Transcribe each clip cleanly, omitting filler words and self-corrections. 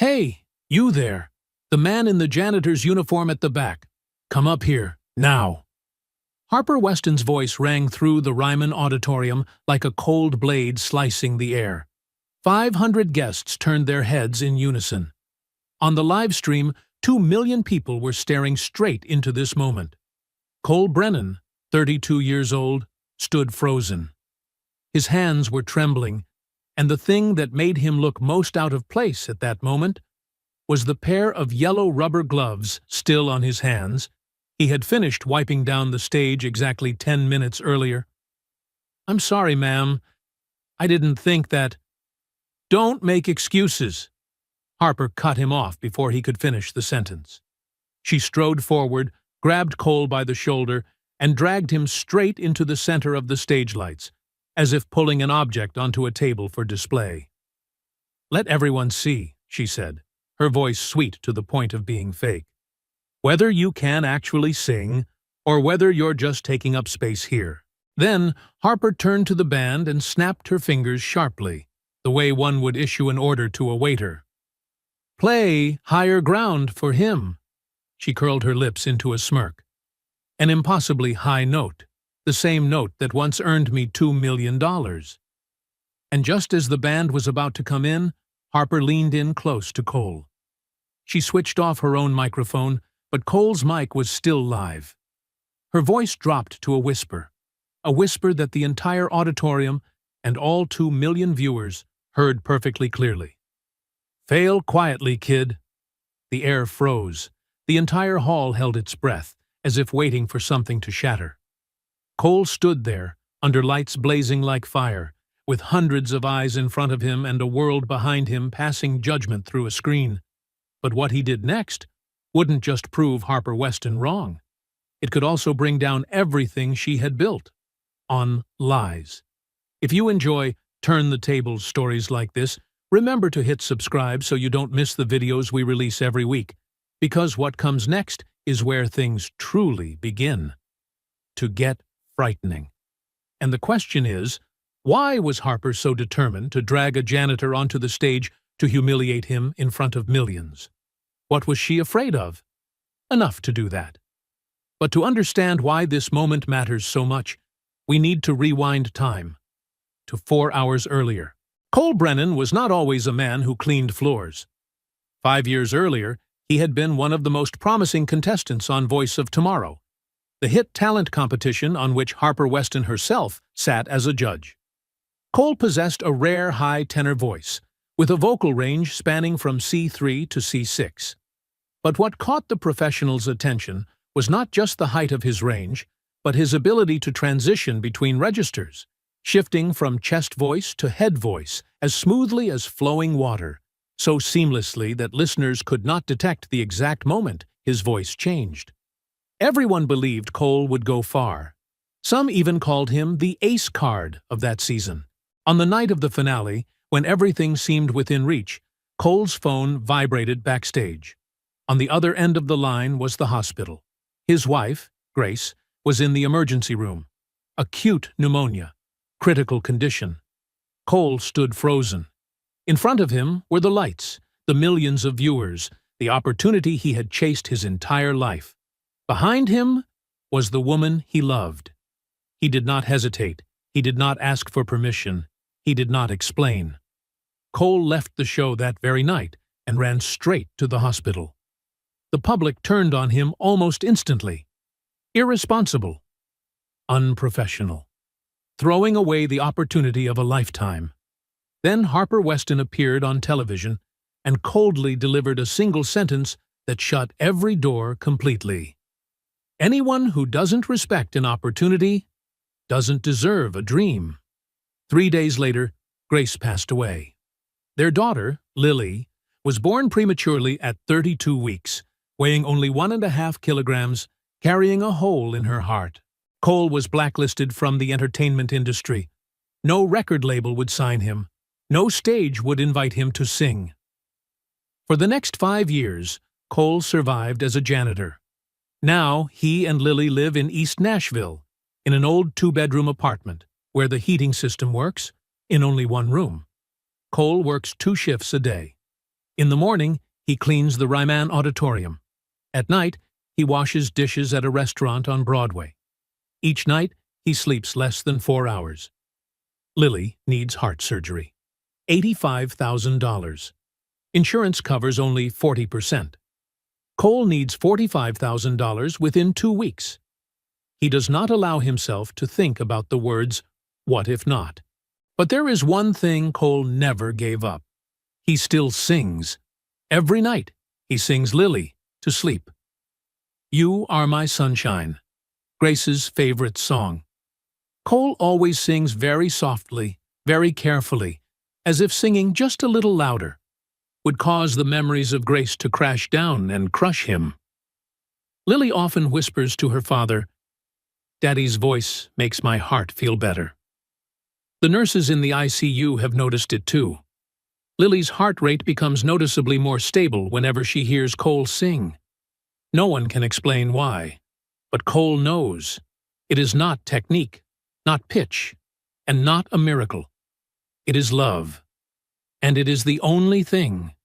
Hey, you there! The man in the janitor's uniform at the back. Come up here, now. Harper Weston's voice rang through the Ryman auditorium like a cold blade slicing the air. 500 guests turned their heads in unison. On the live stream, 2 million people were staring straight into this moment. Cole Brennan, 32 years old, stood frozen. His hands were trembling, and the thing that made him look most out of place at that moment was the pair of yellow rubber gloves still on his hands. He had finished wiping down the stage exactly 10 minutes earlier. "I'm sorry, ma'am. I didn't think that—" "Don't make excuses." Harper cut him off before he could finish the sentence. She strode forward, grabbed Cole by the shoulder, and dragged him straight into the center of the stage lights, as if pulling an object onto a table for display. "Let everyone see," she said, her voice sweet to the point of being fake. "Whether you can actually sing, or whether you're just taking up space here." Then Harper turned to the band and snapped her fingers sharply, the way one would issue an order to a waiter. "Play Higher Ground for him." She curled her lips into a smirk. "An impossibly high note, the same note that once earned me $2 million. And just as the band was about to come in, Harper leaned in close to Cole. She switched off her own microphone, but Cole's mic was still live. Her voice dropped to a whisper that the entire auditorium and all 2 million viewers heard perfectly clearly. "Fail quietly, kid." The air froze. The entire hall held its breath, as if waiting for something to shatter. Cole stood there, under lights blazing like fire, with hundreds of eyes in front of him and a world behind him passing judgment through a screen. But what he did next wouldn't just prove Harper Weston wrong. It could also bring down everything she had built on lies. If you enjoy Turn the Tables stories like this, remember to hit subscribe so you don't miss the videos we release every week, because what comes next is where things truly begin to get frightening. And the question is, why was Harper so determined to drag a janitor onto the stage to humiliate him in front of millions? What was she afraid of? Enough to do that. But to understand why this moment matters so much, we need to rewind time to 4 hours earlier. Cole Brennan was not always a man who cleaned floors. 5 years earlier, he had been one of the most promising contestants on Voice of Tomorrow, the hit talent competition on which Harper Weston herself sat as a judge. Cole possessed a rare high tenor voice, with a vocal range spanning from C3 to C6. But what caught the professionals' attention was not just the height of his range, but his ability to transition between registers, shifting from chest voice to head voice as smoothly as flowing water, so seamlessly that listeners could not detect the exact moment his voice changed. Everyone believed Cole would go far. Some even called him the ace card of that season. On the night of the finale, when everything seemed within reach, Cole's phone vibrated backstage. On the other end of the line was the hospital. His wife, Grace, was in the emergency room. Acute pneumonia. Critical condition. Cole stood frozen. In front of him were the lights, the millions of viewers, the opportunity he had chased his entire life. Behind him was the woman he loved. He did not hesitate. He did not ask for permission. He did not explain. Cole left the show that very night and ran straight to the hospital. The public turned on him almost instantly. Irresponsible. Unprofessional. Throwing away the opportunity of a lifetime. Then Harper Weston appeared on television and coldly delivered a single sentence that shut every door completely. Anyone who doesn't respect an opportunity doesn't deserve a dream. 3 days later, Grace passed away. Their daughter, Lily, was born prematurely at 32 weeks, weighing only 1.5 kilograms, carrying a hole in her heart. Cole was blacklisted from the entertainment industry. No record label would sign him. No stage would invite him to sing. For the next 5 years, Cole survived as a janitor. Now he and Lily live in East Nashville, in an old 2-bedroom apartment, where the heating system works in only one room. Cole works 2 shifts a day. In the morning, he cleans the Ryman Auditorium. At night, he washes dishes at a restaurant on Broadway. Each night, he sleeps less than 4 hours. Lily needs heart surgery. $85,000. Insurance covers only 40%. Cole needs $45,000 within 2 weeks. He does not allow himself to think about the words, "What if not?" But there is one thing Cole never gave up. He still sings. Every night, he sings Lily to sleep. "You Are My Sunshine," Grace's favorite song. Cole always sings very softly, very carefully, as if singing just a little louder would cause the memories of Grace to crash down and crush him. Lily often whispers to her father, "Daddy's voice makes my heart feel better." The nurses in the ICU have noticed it too. Lily's heart rate becomes noticeably more stable whenever she hears Cole sing. No one can explain why, but Cole knows. It is not technique, not pitch, and not a miracle. It is love, and it is the only thing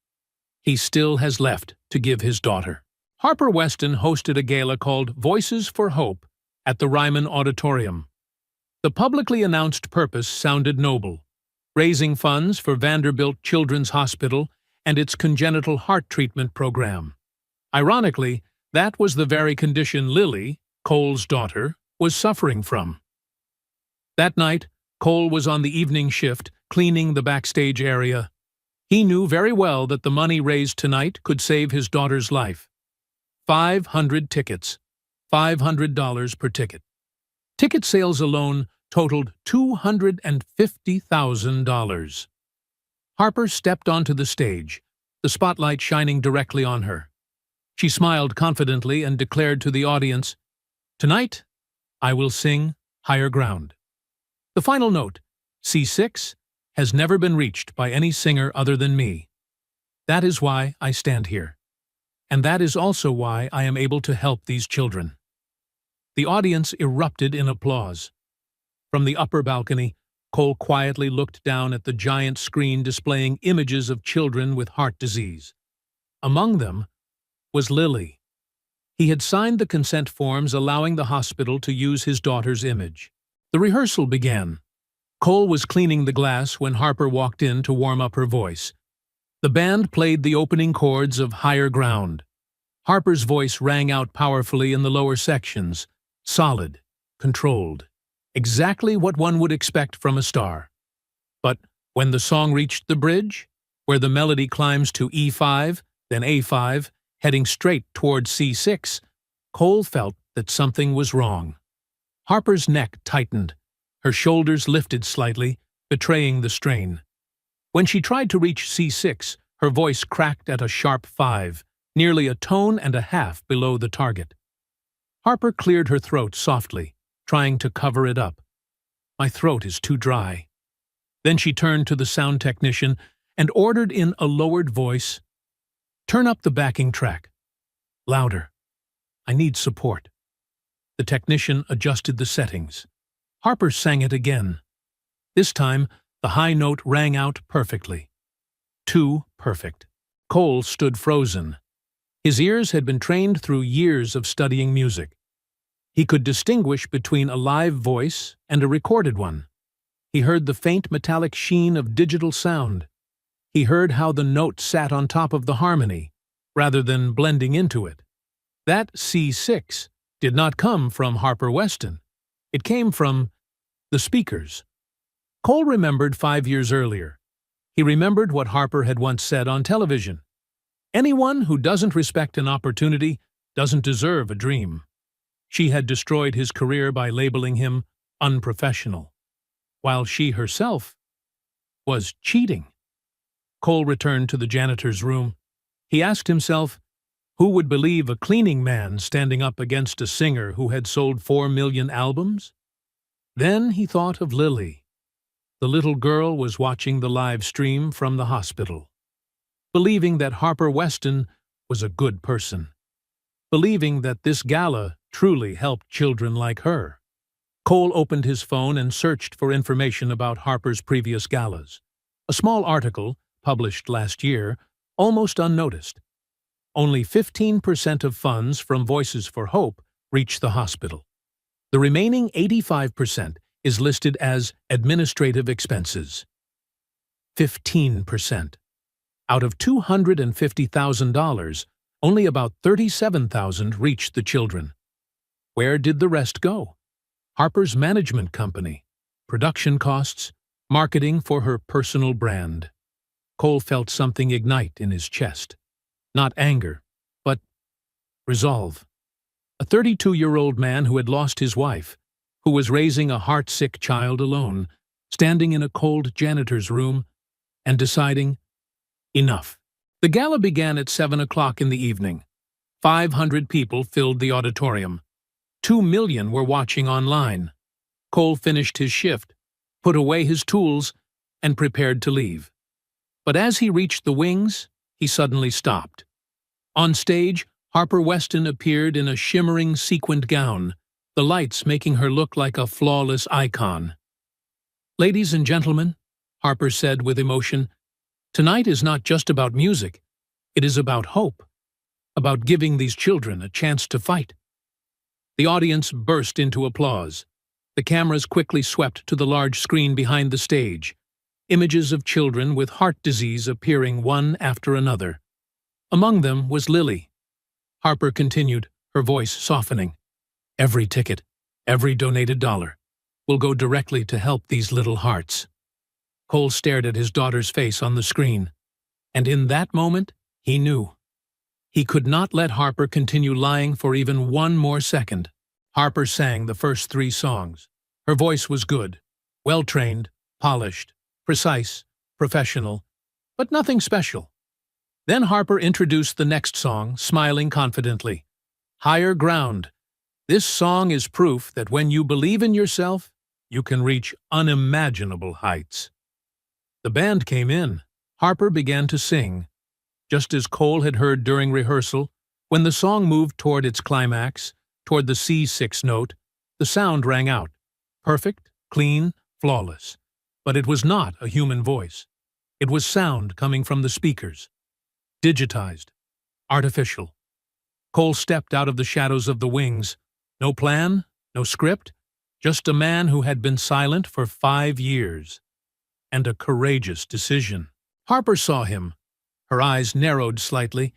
he still has left to give his daughter. Harper Weston hosted a gala called Voices for Hope at the Ryman Auditorium. The publicly announced purpose sounded noble, raising funds for Vanderbilt Children's Hospital and its congenital heart treatment program. Ironically, that was the very condition Lily, Cole's daughter, was suffering from. That night, Cole was on the evening shift, cleaning the backstage area. He knew very well that the money raised tonight could save his daughter's life. 500 tickets, $500 per ticket. Ticket sales alone totaled $250,000. Harper stepped onto the stage, the spotlight shining directly on her. She smiled confidently and declared to the audience, "Tonight, I will sing Higher Ground." The final note, C6, has never been reached by any singer other than me. That is why I stand here. And that is also why I am able to help these children. The audience erupted in applause. From the upper balcony, Cole quietly looked down at the giant screen displaying images of children with heart disease. Among them was Lily. He had signed the consent forms allowing the hospital to use his daughter's image. The rehearsal began. Cole was cleaning the glass when Harper walked in to warm up her voice. The band played the opening chords of Higher Ground. Harper's voice rang out powerfully in the lower sections, solid, controlled, exactly what one would expect from a star. But when the song reached the bridge, where the melody climbs to E5, then A5, heading straight toward C6, Cole felt that something was wrong. Harper's neck tightened. Her shoulders lifted slightly, betraying the strain. When she tried to reach C6, her voice cracked at a sharp 5, nearly a tone and a half below the target. Harper cleared her throat softly, trying to cover it up. "My throat is too dry." Then she turned to the sound technician and ordered in a lowered voice, "Turn up the backing track. Louder. I need support." The technician adjusted the settings. Harper sang it again. This time, the high note rang out perfectly. Too perfect. Cole stood frozen. His ears had been trained through years of studying music. He could distinguish between a live voice and a recorded one. He heard the faint metallic sheen of digital sound. He heard how the note sat on top of the harmony, rather than blending into it. That C6 did not come from Harper Weston. It came from the speakers. Cole remembered 5 years earlier. He remembered what Harper had once said on television. "Anyone who doesn't respect an opportunity doesn't deserve a dream." She had destroyed his career by labeling him unprofessional, while she herself was cheating. Cole returned to the janitor's room. He asked himself, who would believe a cleaning man standing up against a singer who had sold 4 million albums? Then he thought of Lily. The little girl was watching the live stream from the hospital, believing that Harper Weston was a good person, believing that this gala truly helped children like her. Cole opened his phone and searched for information about Harper's previous galas. A small article, published last year, almost unnoticed. Only 15% of funds from Voices for Hope reach the hospital. The remaining 85% is listed as administrative expenses. 15%. Out of $250,000, only about $37,000 reached the children. Where did the rest go? Harper's management company, production costs, marketing for her personal brand. Cole felt something ignite in his chest. Not anger, but resolve. A 32-year-old man who had lost his wife, who was raising a heart-sick child alone, standing in a cold janitor's room, and deciding, enough. The gala began at 7 o'clock in the evening. 500 people filled the auditorium. 2 million were watching online. Cole finished his shift, put away his tools, and prepared to leave. But as he reached the wings, he suddenly stopped. On stage, Harper Weston appeared in a shimmering sequined gown, the lights making her look like a flawless icon. "Ladies and gentlemen," Harper said with emotion, "tonight is not just about music. It is about hope, about giving these children a chance to fight." The audience burst into applause. The cameras quickly swept to the large screen behind the stage, images of children with heart disease appearing one after another. Among them was Lily. Harper continued, her voice softening. "Every ticket, every donated dollar, will go directly to help these little hearts." Cole stared at his daughter's face on the screen, and in that moment, he knew. He could not let Harper continue lying for even one more second. Harper sang the first 3 songs. Her voice was good, well-trained, polished, precise, professional, but nothing special. Then Harper introduced the next song, smiling confidently. "Higher Ground. This song is proof that when you believe in yourself, you can reach unimaginable heights." The band came in. Harper began to sing. Just as Cole had heard during rehearsal, when the song moved toward its climax, toward the C6 note, the sound rang out. Perfect, clean, flawless. But it was not a human voice. It was sound coming from the speakers. Digitized. Artificial. Cole stepped out of the shadows of the wings. No plan, no script, just a man who had been silent for 5 years. And a courageous decision. Harper saw him. Her eyes narrowed slightly.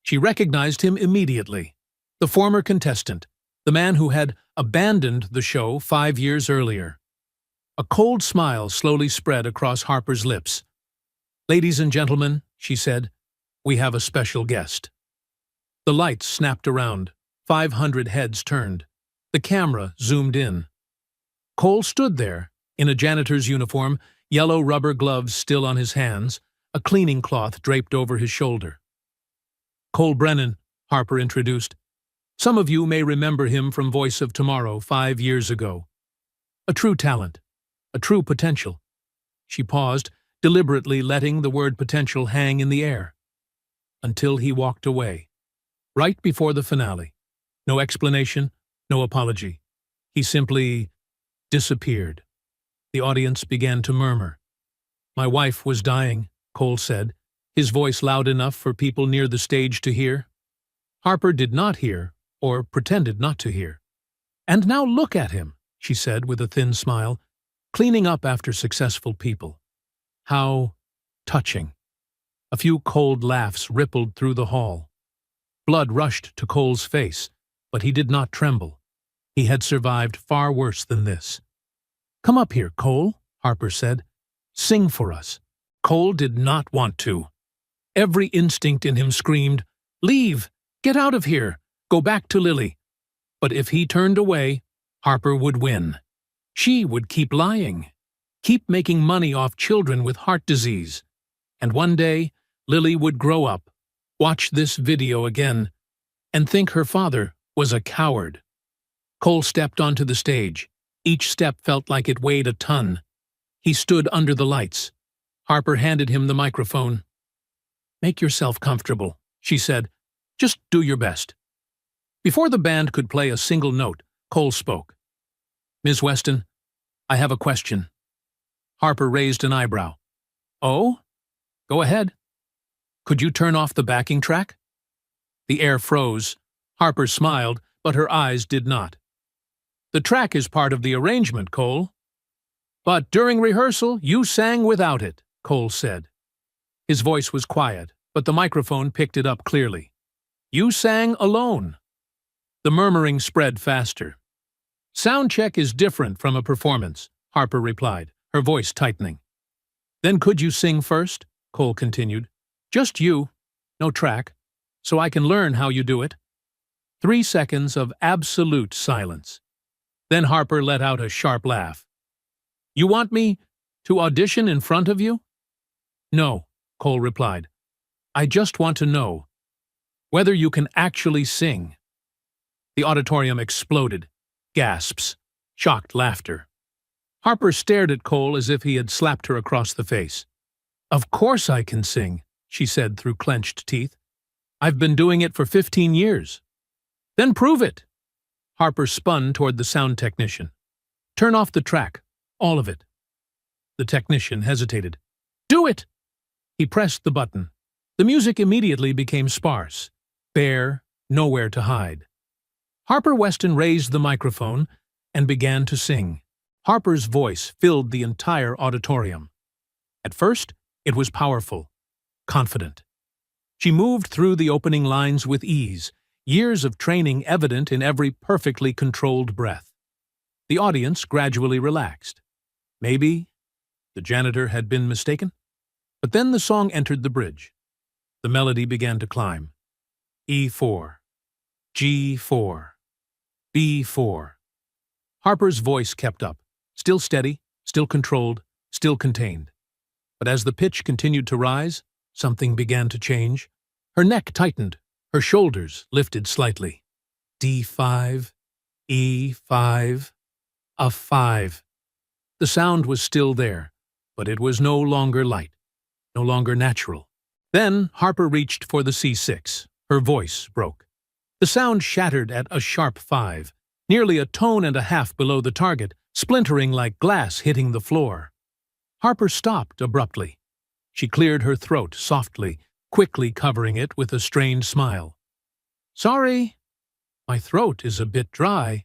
She recognized him immediately. The former contestant, the man who had abandoned the show 5 years earlier. A cold smile slowly spread across Harper's lips. "Ladies and gentlemen," she said, "we have a special guest." The lights snapped around. 500 heads turned. The camera zoomed in. Cole stood there, in a janitor's uniform, yellow rubber gloves still on his hands, a cleaning cloth draped over his shoulder. "Cole Brennan," Harper introduced. "Some of you may remember him from Voice of Tomorrow 5 years ago. A true talent, a true potential." She paused, deliberately letting the word potential hang in the air. Until he walked away. Right before the finale. No explanation, no apology. He simply disappeared. The audience began to murmur. "My wife was dying," Cole said, his voice loud enough for people near the stage to hear. Harper did not hear, or pretended not to hear. "And now look at him," she said with a thin smile, "cleaning up after successful people. How touching." A few cold laughs rippled through the hall. Blood rushed to Cole's face, but he did not tremble. He had survived far worse than this. "Come up here, Cole," Harper said. "Sing for us." Cole did not want to. Every instinct in him screamed, "Leave! Get out of here! Go back to Lily." But if he turned away, Harper would win. She would keep lying, keep making money off children with heart disease. And one day, Lily would grow up, watch this video again, and think her father was a coward. Cole stepped onto the stage. Each step felt like it weighed a ton. He stood under the lights. Harper handed him the microphone. "Make yourself comfortable," she said. "Just do your best." Before the band could play a single note, Cole spoke. "Ms. Weston, I have a question." Harper raised an eyebrow. "Oh? Go ahead." Could you turn off the backing track? The air froze. Harper smiled, but her eyes did not. The track is part of the arrangement, Cole. But during rehearsal, you sang without it, Cole said. His voice was quiet, but the microphone picked it up clearly. You sang alone. The murmuring spread faster. Sound check is different from a performance, Harper replied, her voice tightening. Then could you sing first? Cole continued. Just you, no track, so I can learn how you do it. 3 seconds of absolute silence. Then Harper let out a sharp laugh. You want me to audition in front of you? No, Cole replied. I just want to know whether you can actually sing. The auditorium exploded. Gasps. Shocked laughter. Harper stared at Cole as if he had slapped her across the face. Of course I can sing, she said through clenched teeth. I've been doing it for 15 years. Then prove it. Harper spun toward the sound technician. Turn off the track. All of it. The technician hesitated. Do it! He pressed the button. The music immediately became sparse, bare, nowhere to hide. Harper Weston raised the microphone and began to sing. Harper's voice filled the entire auditorium. At first, it was powerful, confident. She moved through the opening lines with ease, years of training evident in every perfectly controlled breath. The audience gradually relaxed. Maybe the janitor had been mistaken? But then the song entered the bridge. The melody began to climb. E4, G4, B4. Harper's voice kept up, still steady, still controlled, still contained. But as the pitch continued to rise, something began to change. Her neck tightened, her shoulders lifted slightly. D5, E5, a 5. The sound was still there, but it was no longer light, no longer natural. Then Harper reached for the C6. Her voice broke. The sound shattered at a sharp 5, nearly a tone and a half below the target, splintering like glass hitting the floor. Harper stopped abruptly. She cleared her throat softly, quickly covering it with a strained smile. Sorry, my throat is a bit dry.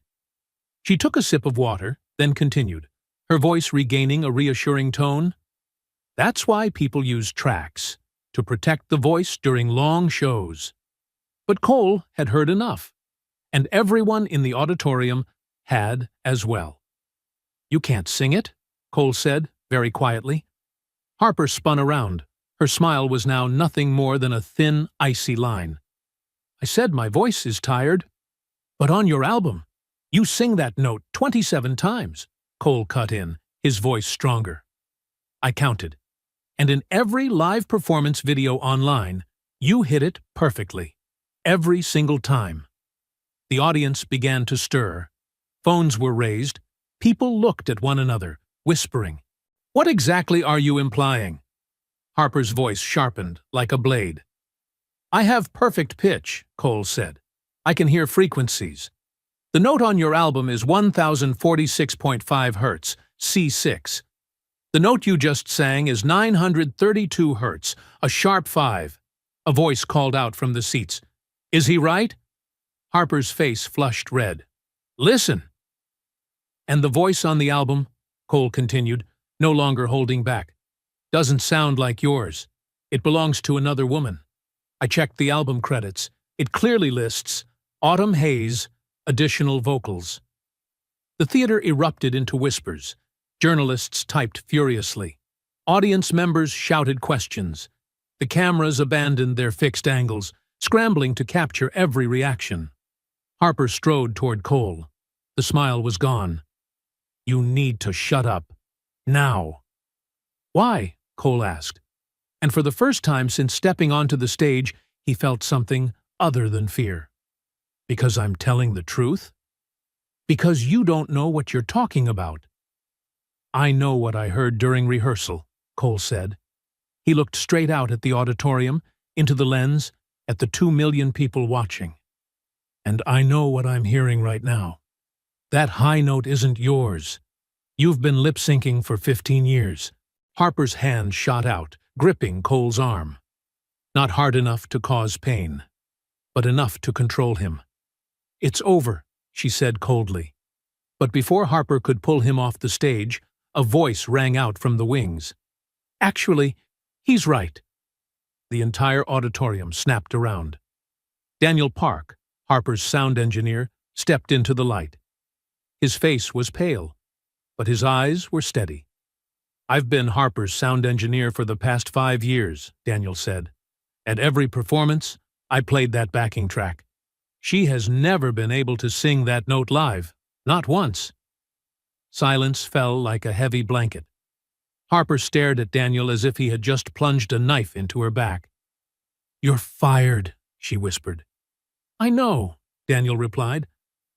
She took a sip of water, then continued, her voice regaining a reassuring tone. That's why people use tracks, to protect the voice during long shows. But Cole had heard enough, and everyone in the auditorium had as well. You can't sing it, Cole said, very quietly. Harper spun around. Her smile was now nothing more than a thin, icy line. I said my voice is tired. But on your album, you sing that note 27 times, Cole cut in, his voice stronger. I counted. And in every live performance video online, you hit it perfectly. Every single time. The audience began to stir. Phones were raised. People looked at one another, whispering. What exactly are you implying? Harper's voice sharpened like a blade. I have perfect pitch, Cole said. I can hear frequencies. The note on your album is 1046.5 Hz, C6. The note you just sang is 932 Hz, a sharp 5. A voice called out from the seats. Is he right? Harper's face flushed red. Listen. And the voice on the album, Cole continued, no longer holding back, doesn't sound like yours. It belongs to another woman. I checked the album credits. It clearly lists Autumn Haze, additional vocals. The theater erupted into whispers. Journalists typed furiously. Audience members shouted questions. The cameras abandoned their fixed angles, scrambling to capture every reaction. Harper strode toward Cole. The smile was gone. You need to shut up. Now. Why? Cole asked. And for the first time since stepping onto the stage, he felt something other than fear. Because I'm telling the truth? Because you don't know what you're talking about. I know what I heard during rehearsal, Cole said. He looked straight out at the auditorium, into the lens, at the 2 million people watching. And I know what I'm hearing right now. That high note isn't yours. You've been lip-syncing for 15 years. Harper's hand shot out, gripping Cole's arm. Not hard enough to cause pain, but enough to control him. "It's over," she said coldly. But before Harper could pull him off the stage, a voice rang out from the wings. "Actually, he's right." The entire auditorium snapped around. Daniel Park, Harper's sound engineer, stepped into the light. His face was pale, but his eyes were steady. "I've been Harper's sound engineer for the past 5 years," Daniel said. "At every performance, I played that backing track. She has never been able to sing that note live, not once." Silence fell like a heavy blanket. Harper stared at Daniel as if he had just plunged a knife into her back. "You're fired," she whispered. "I know," Daniel replied,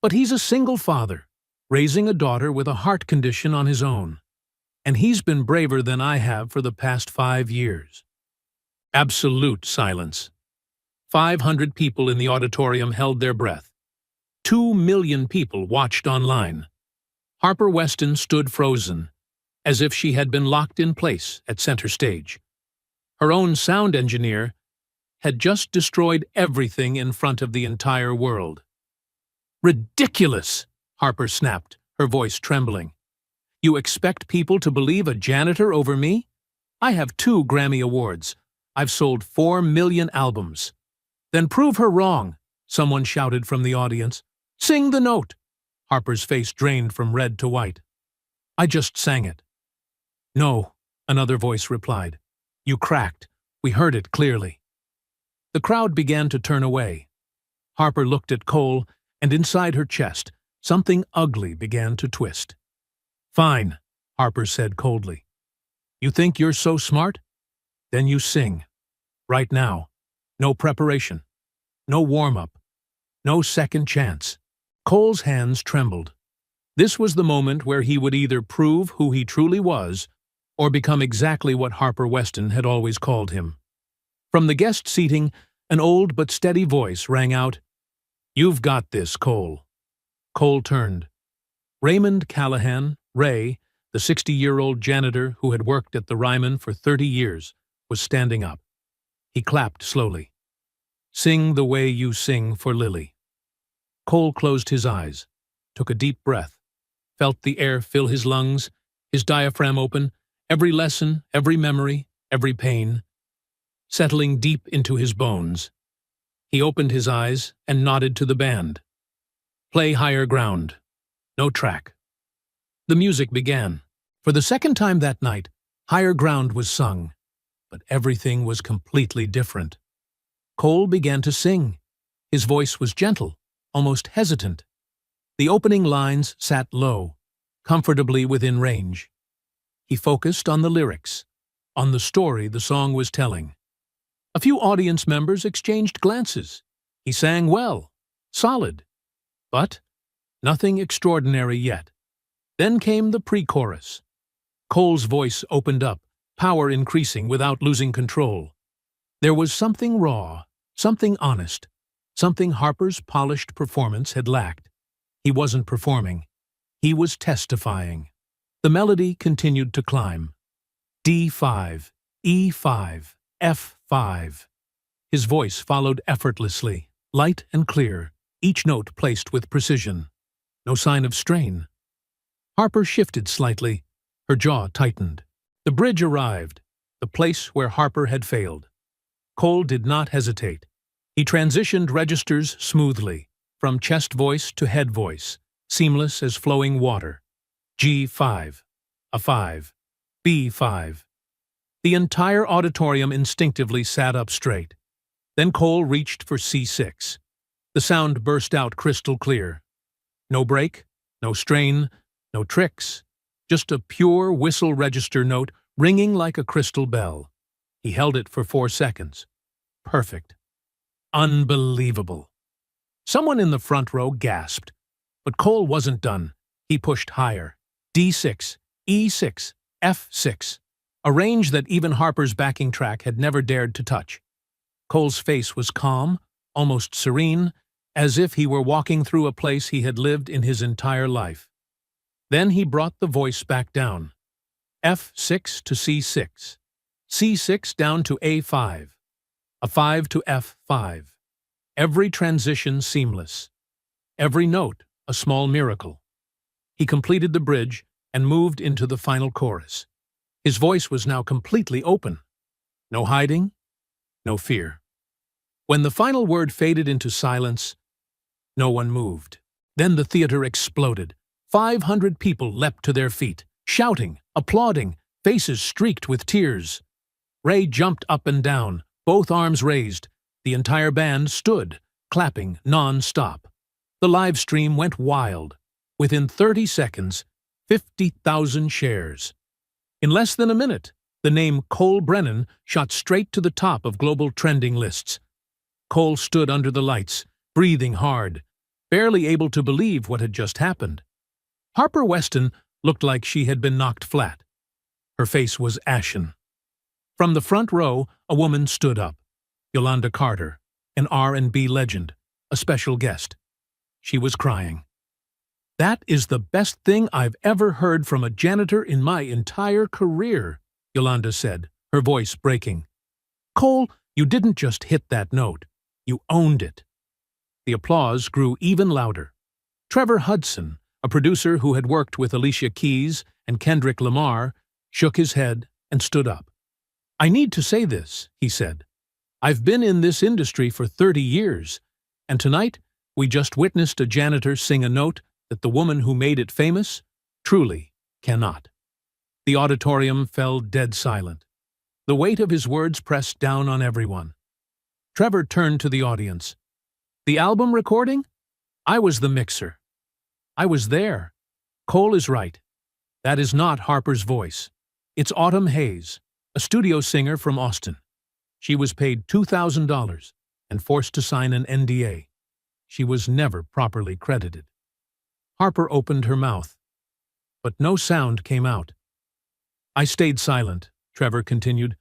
"but he's a single father, raising a daughter with a heart condition on his own. And he's been braver than I have for the past 5 years." Absolute silence. 500 people in the auditorium held their breath. 2 million people watched online. Harper Weston stood frozen, as if she had been locked in place at center stage. Her own sound engineer had just destroyed everything in front of the entire world. "Ridiculous!" Harper snapped, her voice trembling. "You expect people to believe a janitor over me? I have 2 Grammy Awards. I've sold 4 million albums." "Then prove her wrong," someone shouted from the audience. "Sing the note." Harper's face drained from red to white. "I just sang it." "No," another voice replied. "You cracked. We heard it clearly." The crowd began to turn away. Harper looked at Cole, and inside her chest, something ugly began to twist. "Fine," Harper said coldly. "You think you're so smart? Then you sing. Right now. No preparation. No warm-up. No second chance." Cole's hands trembled. This was the moment where he would either prove who he truly was or become exactly what Harper Weston had always called him. From the guest seating, an old but steady voice rang out, "You've got this, Cole." Cole turned. Raymond Callahan, Ray, the 60-year-old janitor who had worked at the Ryman for 30 years, was standing up. He clapped slowly. "Sing the way you sing for Lily." Cole closed his eyes, took a deep breath, felt the air fill his lungs, his diaphragm open, every lesson, every memory, every pain, settling deep into his bones. He opened his eyes and nodded to the band. "Play Higher Ground. No track." The music began. For the second time that night, Higher Ground was sung, but everything was completely different. Cole began to sing. His voice was gentle, almost hesitant. The opening lines sat low, comfortably within range. He focused on the lyrics, on the story the song was telling. A few audience members exchanged glances. He sang well, solid, but nothing extraordinary yet. Then came the pre-chorus. Cole's voice opened up, power increasing without losing control. There was something raw, something honest, something Harper's polished performance had lacked. He wasn't performing. He was testifying. The melody continued to climb. D5, E5, F5. His voice followed effortlessly, light and clear, each note placed with precision. No sign of strain. Harper shifted slightly. Her jaw tightened. The bridge arrived, the place where Harper had failed. Cole did not hesitate. He transitioned registers smoothly, from chest voice to head voice, seamless as flowing water. G5, a 5, B5. The entire auditorium instinctively sat up straight. Then Cole reached for C6. The sound burst out crystal clear. No break, no strain, no tricks. Just a pure whistle register note ringing like a crystal bell. He held it for 4 seconds. Perfect. Unbelievable. Someone in the front row gasped. But Cole wasn't done. He pushed higher. D6, E6, F6. A range that even Harper's backing track had never dared to touch. Cole's face was calm, almost serene, as if he were walking through a place he had lived in his entire life. Then he brought the voice back down. F6 to C6. C6 down to A5. a 5 to F5. Every transition seamless. Every note a small miracle. He completed the bridge and moved into the final chorus. His voice was now completely open. No hiding, no fear. When the final word faded into silence, no one moved. Then the theater exploded. 500 people leapt to their feet, shouting, applauding, faces streaked with tears. Ray jumped up and down, both arms raised. The entire band stood, clapping non-stop. The live stream went wild. Within 30 seconds, 50,000 shares. In less than a minute, the name Cole Brennan shot straight to the top of global trending lists. Cole stood under the lights, breathing hard, barely able to believe what had just happened. Harper Weston looked like she had been knocked flat. Her face was ashen. From the front row, a woman stood up. Yolanda Carter, an R&B legend, a special guest. She was crying. "That is the best thing I've ever heard from a janitor in my entire career," Yolanda said, her voice breaking. "Cole, you didn't just hit that note. You owned it." The applause grew even louder. Trevor Hudson, a producer who had worked with Alicia Keys and Kendrick Lamar, shook his head and stood up. "I need to say this," he said. "I've been in this industry for 30 years, and tonight we just witnessed a janitor sing a note that the woman who made it famous truly cannot." The auditorium fell dead silent. The weight of his words pressed down on everyone. Trevor turned to the audience. "The album recording? I was the mixer. I was there. Cole is right. That is not Harper's voice. It's Autumn Hayes, a studio singer from Austin. She was paid $2,000 and forced to sign an NDA. She was never properly credited." Harper opened her mouth, but no sound came out. "I stayed silent," Trevor continued,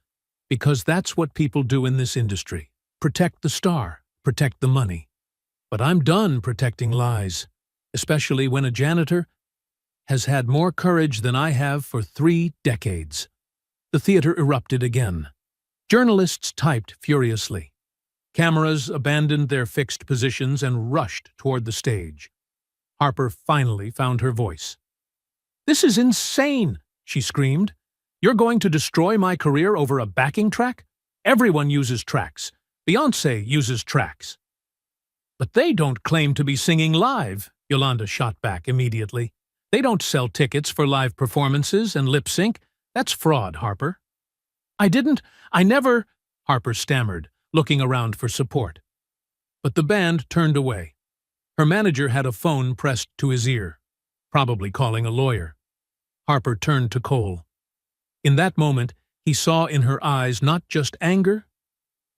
"because that's what people do in this industry. Protect the star, protect the money. But I'm done protecting lies, especially when a janitor has had more courage than I have for 3 decades. The theater erupted again. Journalists typed furiously. Cameras abandoned their fixed positions and rushed toward the stage. Harper finally found her voice. "This is insane," she screamed. "You're going to destroy my career over a backing track? Everyone uses tracks. Beyoncé uses tracks." "But they don't claim to be singing live," Yolanda shot back immediately. "They don't sell tickets for live performances and lip sync. That's fraud, Harper." I never," Harper stammered, looking around for support. But the band turned away. Her manager had a phone pressed to his ear, probably calling a lawyer. Harper turned to Cole. In that moment, he saw in her eyes not just anger,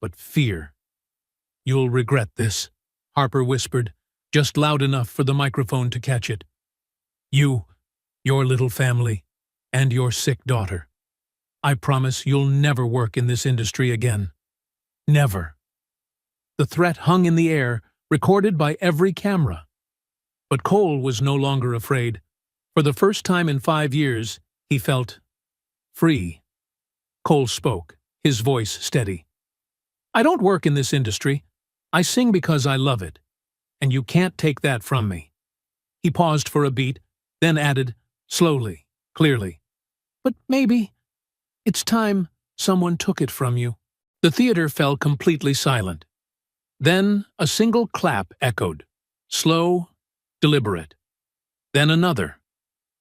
but fear. "You'll regret this," Harper whispered, just loud enough for the microphone to catch it. "You, your little family, and your sick daughter. I promise you'll never work in this industry again. Never." The threat hung in the air, recorded by every camera. But Cole was no longer afraid. For the first time in 5 years, he felt free. Cole spoke, his voice steady. "I don't work in this industry. I sing because I love it. And you can't take that from me." He paused for a beat, then added, slowly, clearly, "But maybe it's time someone took it from you." The theater fell completely silent. Then a single clap echoed, slow, deliberate. Then another,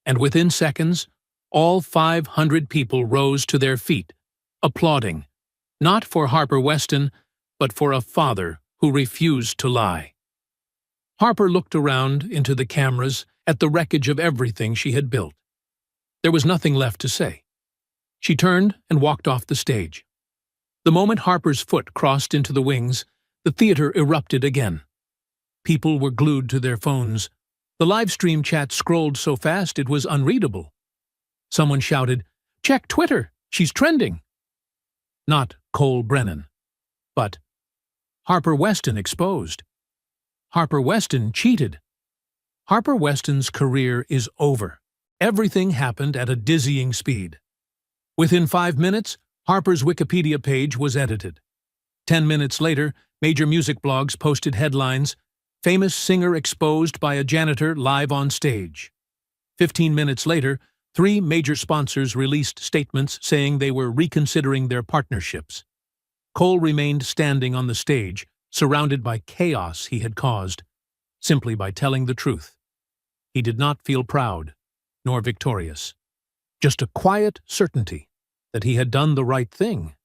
and within seconds, all 500 people rose to their feet, applauding, not for Harper Weston, but for a father who refused to lie. Harper looked around into the cameras at the wreckage of everything she had built. There was nothing left to say. She turned and walked off the stage. The moment Harper's foot crossed into the wings, the theater erupted again. People were glued to their phones. The live stream chat scrolled so fast it was unreadable. Someone shouted, "Check Twitter! She's trending!" Not Cole Brennan, but Harper Weston exposed. Harper Weston cheated. Harper Weston's career is over. Everything happened at a dizzying speed. Within 5 minutes, Harper's Wikipedia page was edited. 10 minutes later, major music blogs posted headlines, "Famous singer exposed by a janitor live on stage." 15 minutes later, 3 major sponsors released statements saying they were reconsidering their partnerships. Cole remained standing on the stage, surrounded by chaos he had caused, simply by telling the truth. He did not feel proud, nor victorious. Just a quiet certainty that he had done the right thing,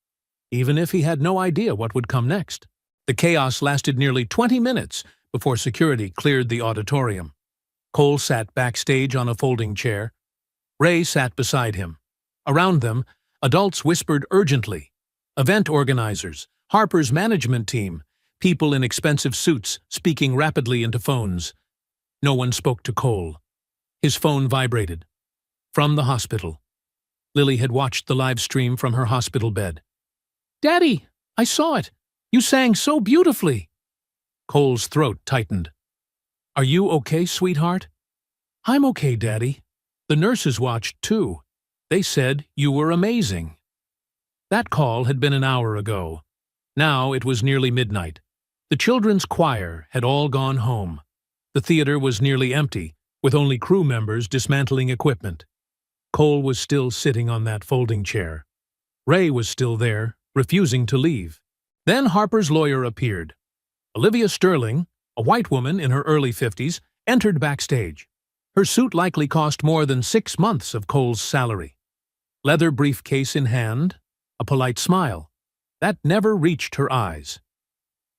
even if he had no idea what would come next. The chaos lasted nearly 20 minutes before security cleared the auditorium. Cole sat backstage on a folding chair. Ray sat beside him. Around them, adults whispered urgently. Event organizers, Harper's management team, people in expensive suits speaking rapidly into phones. No one spoke to Cole. His phone vibrated. From the hospital. Lily had watched the live stream from her hospital bed. "Daddy, I saw it. You sang so beautifully." Cole's throat tightened. "Are you okay, sweetheart?" "I'm okay, Daddy. The nurses watched, too. They said you were amazing." That call had been an hour ago. Now it was nearly midnight. The children's choir had all gone home. The theater was nearly empty, with only crew members dismantling equipment. Cole was still sitting on that folding chair. Ray was still there, refusing to leave. Then Harper's lawyer appeared. Olivia Sterling, a white woman in her early 50s, entered backstage. Her suit likely cost more than 6 months of Cole's salary. Leather briefcase in hand, a polite smile. That never reached her eyes.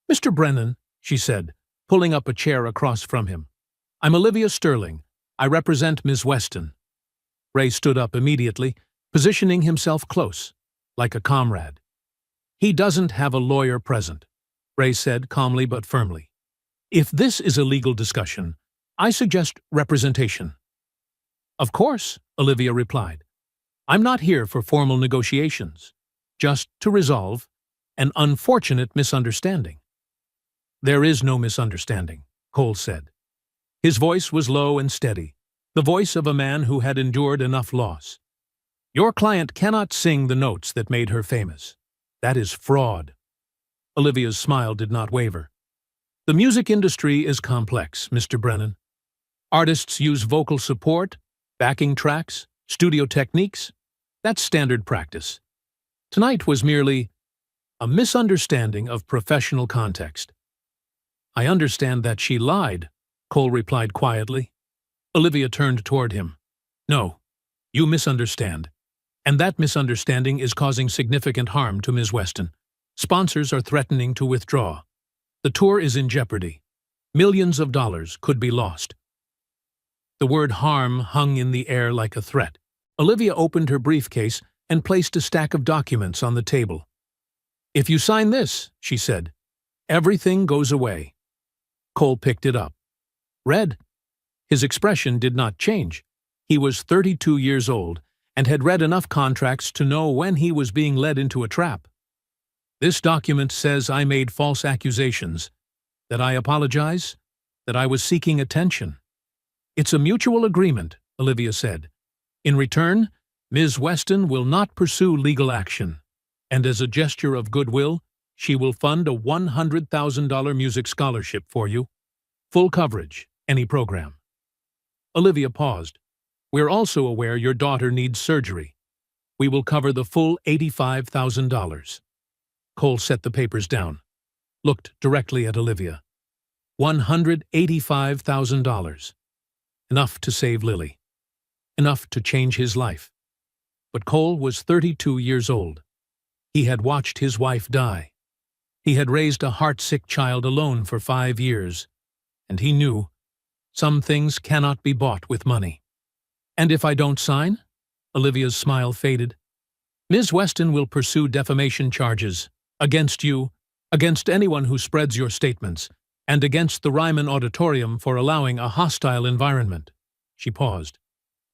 "Mr. Brennan," she said, pulling up a chair across from him. "I'm Olivia Sterling. I represent Ms. Weston." Ray stood up immediately, positioning himself close, like a comrade. "He doesn't have a lawyer present," Ray said calmly but firmly. "If this is a legal discussion, I suggest representation." "Of course," Olivia replied. "I'm not here for formal negotiations, just to resolve an unfortunate misunderstanding." "There is no misunderstanding," Cole said. His voice was low and steady, the voice of a man who had endured enough loss. "Your client cannot sing the notes that made her famous. That is fraud." Olivia's smile did not waver. "The music industry is complex, Mr. Brennan. Artists use vocal support, backing tracks, studio techniques. That's standard practice. Tonight was merely a misunderstanding of professional context." "I understand that she lied," Cole replied quietly. Olivia turned toward him. "No, you misunderstand. And that misunderstanding is causing significant harm to Ms. Weston. Sponsors are threatening to withdraw. The tour is in jeopardy. Millions of dollars could be lost." The word harm hung in the air like a threat. Olivia opened her briefcase and placed a stack of documents on the table. "If you sign this," she said, "everything goes away." Cole picked it up. Read. His expression did not change. He was 32 years old and had read enough contracts to know when he was being led into a trap. "This document says I made false accusations, that I apologize, that I was seeking attention." "It's a mutual agreement," Olivia said. "In return, Ms. Weston will not pursue legal action, and as a gesture of goodwill, she will fund a $100,000 music scholarship for you. Full coverage, any program." Olivia paused. "We're also aware your daughter needs surgery. We will cover the full $85,000. Cole set the papers down, looked directly at Olivia. $185,000. Enough to save Lily. Enough to change his life. But Cole was 32 years old. He had watched his wife die. He had raised a heart-sick child alone for 5 years. And he knew, some things cannot be bought with money. "And if I don't sign?" Olivia's smile faded. "Ms. Weston will pursue defamation charges against you, against anyone who spreads your statements, and against the Ryman Auditorium for allowing a hostile environment." She paused.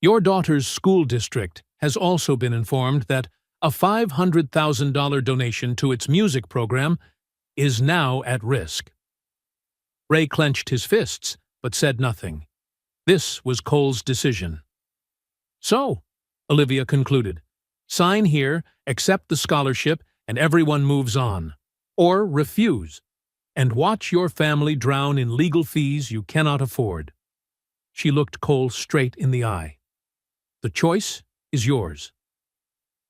"Your daughter's school district has also been informed that a $500,000 donation to its music program is now at risk." Ray clenched his fists, but said nothing. This was Cole's decision. "So," Olivia concluded, "sign here, accept the scholarship, and everyone moves on. or refuse, and watch your family drown in legal fees you cannot afford. She looked Cole straight in the eye. The choice is yours.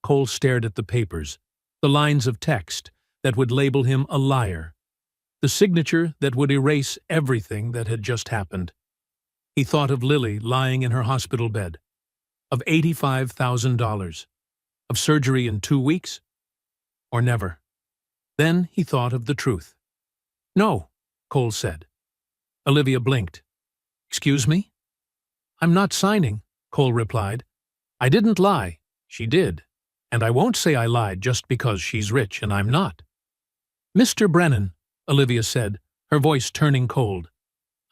Cole stared at the papers, the lines of text that would label him a liar, the signature that would erase everything that had just happened. He thought of Lily lying in her hospital bed, of $85,000, of surgery in 2 weeks, or never. Then he thought of the truth. "No," Cole said. Olivia blinked. "Excuse me?" "I'm not signing," Cole replied. "I didn't lie. She did. And I won't say I lied just because she's rich and I'm not." "Mr. Brennan," Olivia said, her voice turning cold,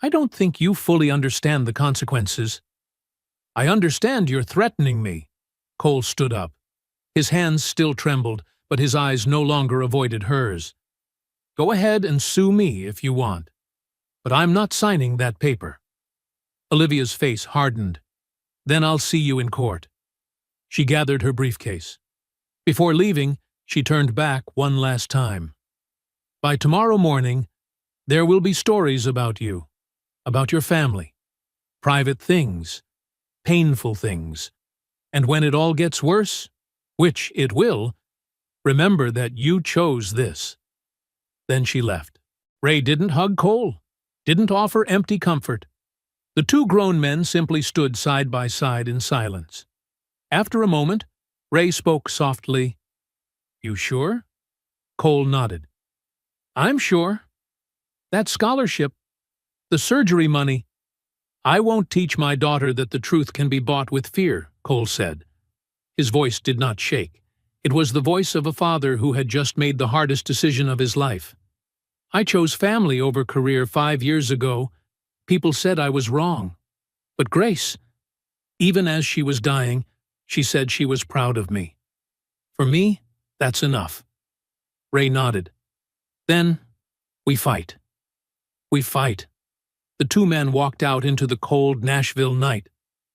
"I don't think you fully understand the consequences." "I understand you're threatening me." Cole stood up. His hands still trembled, but his eyes no longer avoided hers. "Go ahead and sue me if you want. But I'm not signing that paper." Olivia's face hardened. "Then I'll see you in court." She gathered her briefcase. Before leaving, she turned back one last time. "By tomorrow morning, there will be stories about you, about your family, private things, painful things. And when it all gets worse, which it will, remember that you chose this." Then she left. Ray didn't hug Cole, didn't offer empty comfort. The two grown men simply stood side by side in silence. After a moment, Ray spoke softly. "You sure?" Cole nodded. "I'm sure. That scholarship, the surgery money. I won't teach my daughter that the truth can be bought with fear," Cole said. His voice did not shake. It was the voice of a father who had just made the hardest decision of his life. "I chose family over career 5 years ago. People said I was wrong. But Grace, even as she was dying, she said she was proud of me. For me, that's enough." Ray nodded. "Then, we fight. We fight." The two men walked out into the cold Nashville night,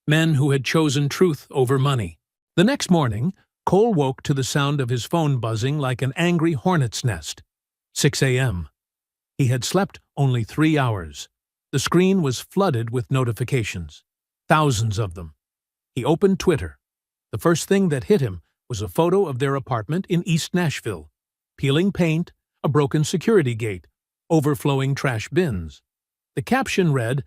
men who had chosen truth over money. The next morning, Cole woke to the sound of his phone buzzing like an angry hornet's nest. 6 a.m. He had slept only 3 hours. The screen was flooded with notifications, thousands of them. He opened Twitter. The first thing that hit him was a photo of their apartment in East Nashville, peeling paint, a broken security gate, overflowing trash bins. The caption read,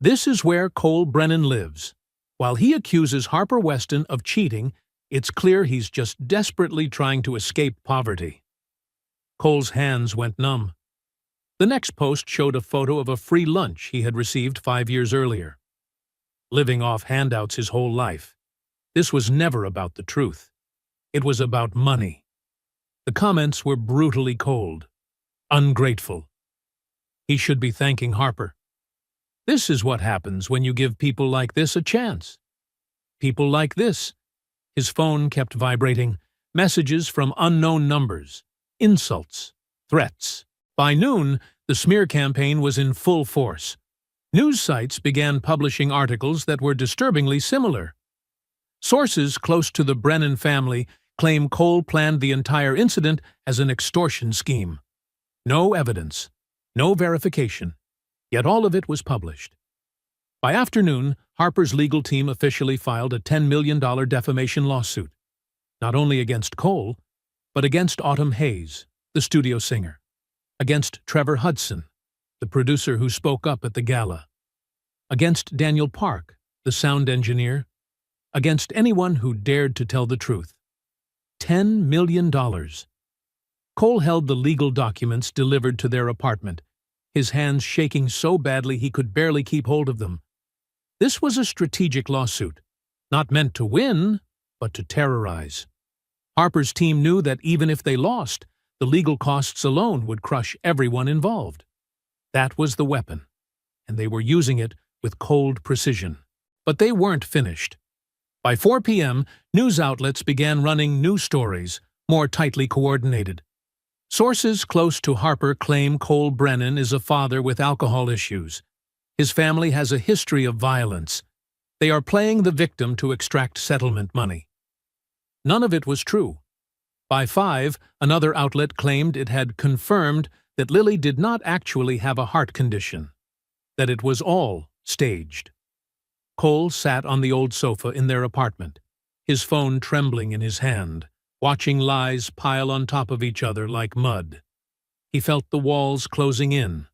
"This is where Cole Brennan lives. While he accuses Harper Weston of cheating, it's clear he's just desperately trying to escape poverty." Cole's hands went numb. The next post showed a photo of a free lunch he had received 5 years earlier. Living off handouts his whole life. This was never about the truth. It was about money. The comments were brutally cold, ungrateful. He should be thanking Harper. This is what happens when you give people like this a chance. People like this. His phone kept vibrating, messages from unknown numbers, insults, threats. By noon, the smear campaign was in full force. News sites began publishing articles that were disturbingly similar. Sources close to the Brennan family claim Cole planned the entire incident as an extortion scheme. No evidence, no verification, yet all of it was published. By afternoon, Harper's legal team officially filed a $10 million defamation lawsuit, not only against Cole, but against Autumn Hayes, the studio singer, against Trevor Hudson, the producer who spoke up at the gala, against Daniel Park, the sound engineer, against anyone who dared to tell the truth. $10 million. Cole held the legal documents delivered to their apartment, his hands shaking so badly he could barely keep hold of them. This was a strategic lawsuit, not meant to win, but to terrorize. Harper's team knew that even if they lost, the legal costs alone would crush everyone involved. That was the weapon, and they were using it with cold precision. But they weren't finished. By 4 p.m., news outlets began running new stories, more tightly coordinated. Sources close to Harper claim Cole Brennan is a father with alcohol issues. His family has a history of violence. They are playing the victim to extract settlement money. None of it was true. By 5, another outlet claimed it had confirmed that Lily did not actually have a heart condition, that it was all staged. Cole sat on the old sofa in their apartment, his phone trembling in his hand, watching lies pile on top of each other like mud. He felt the walls closing in.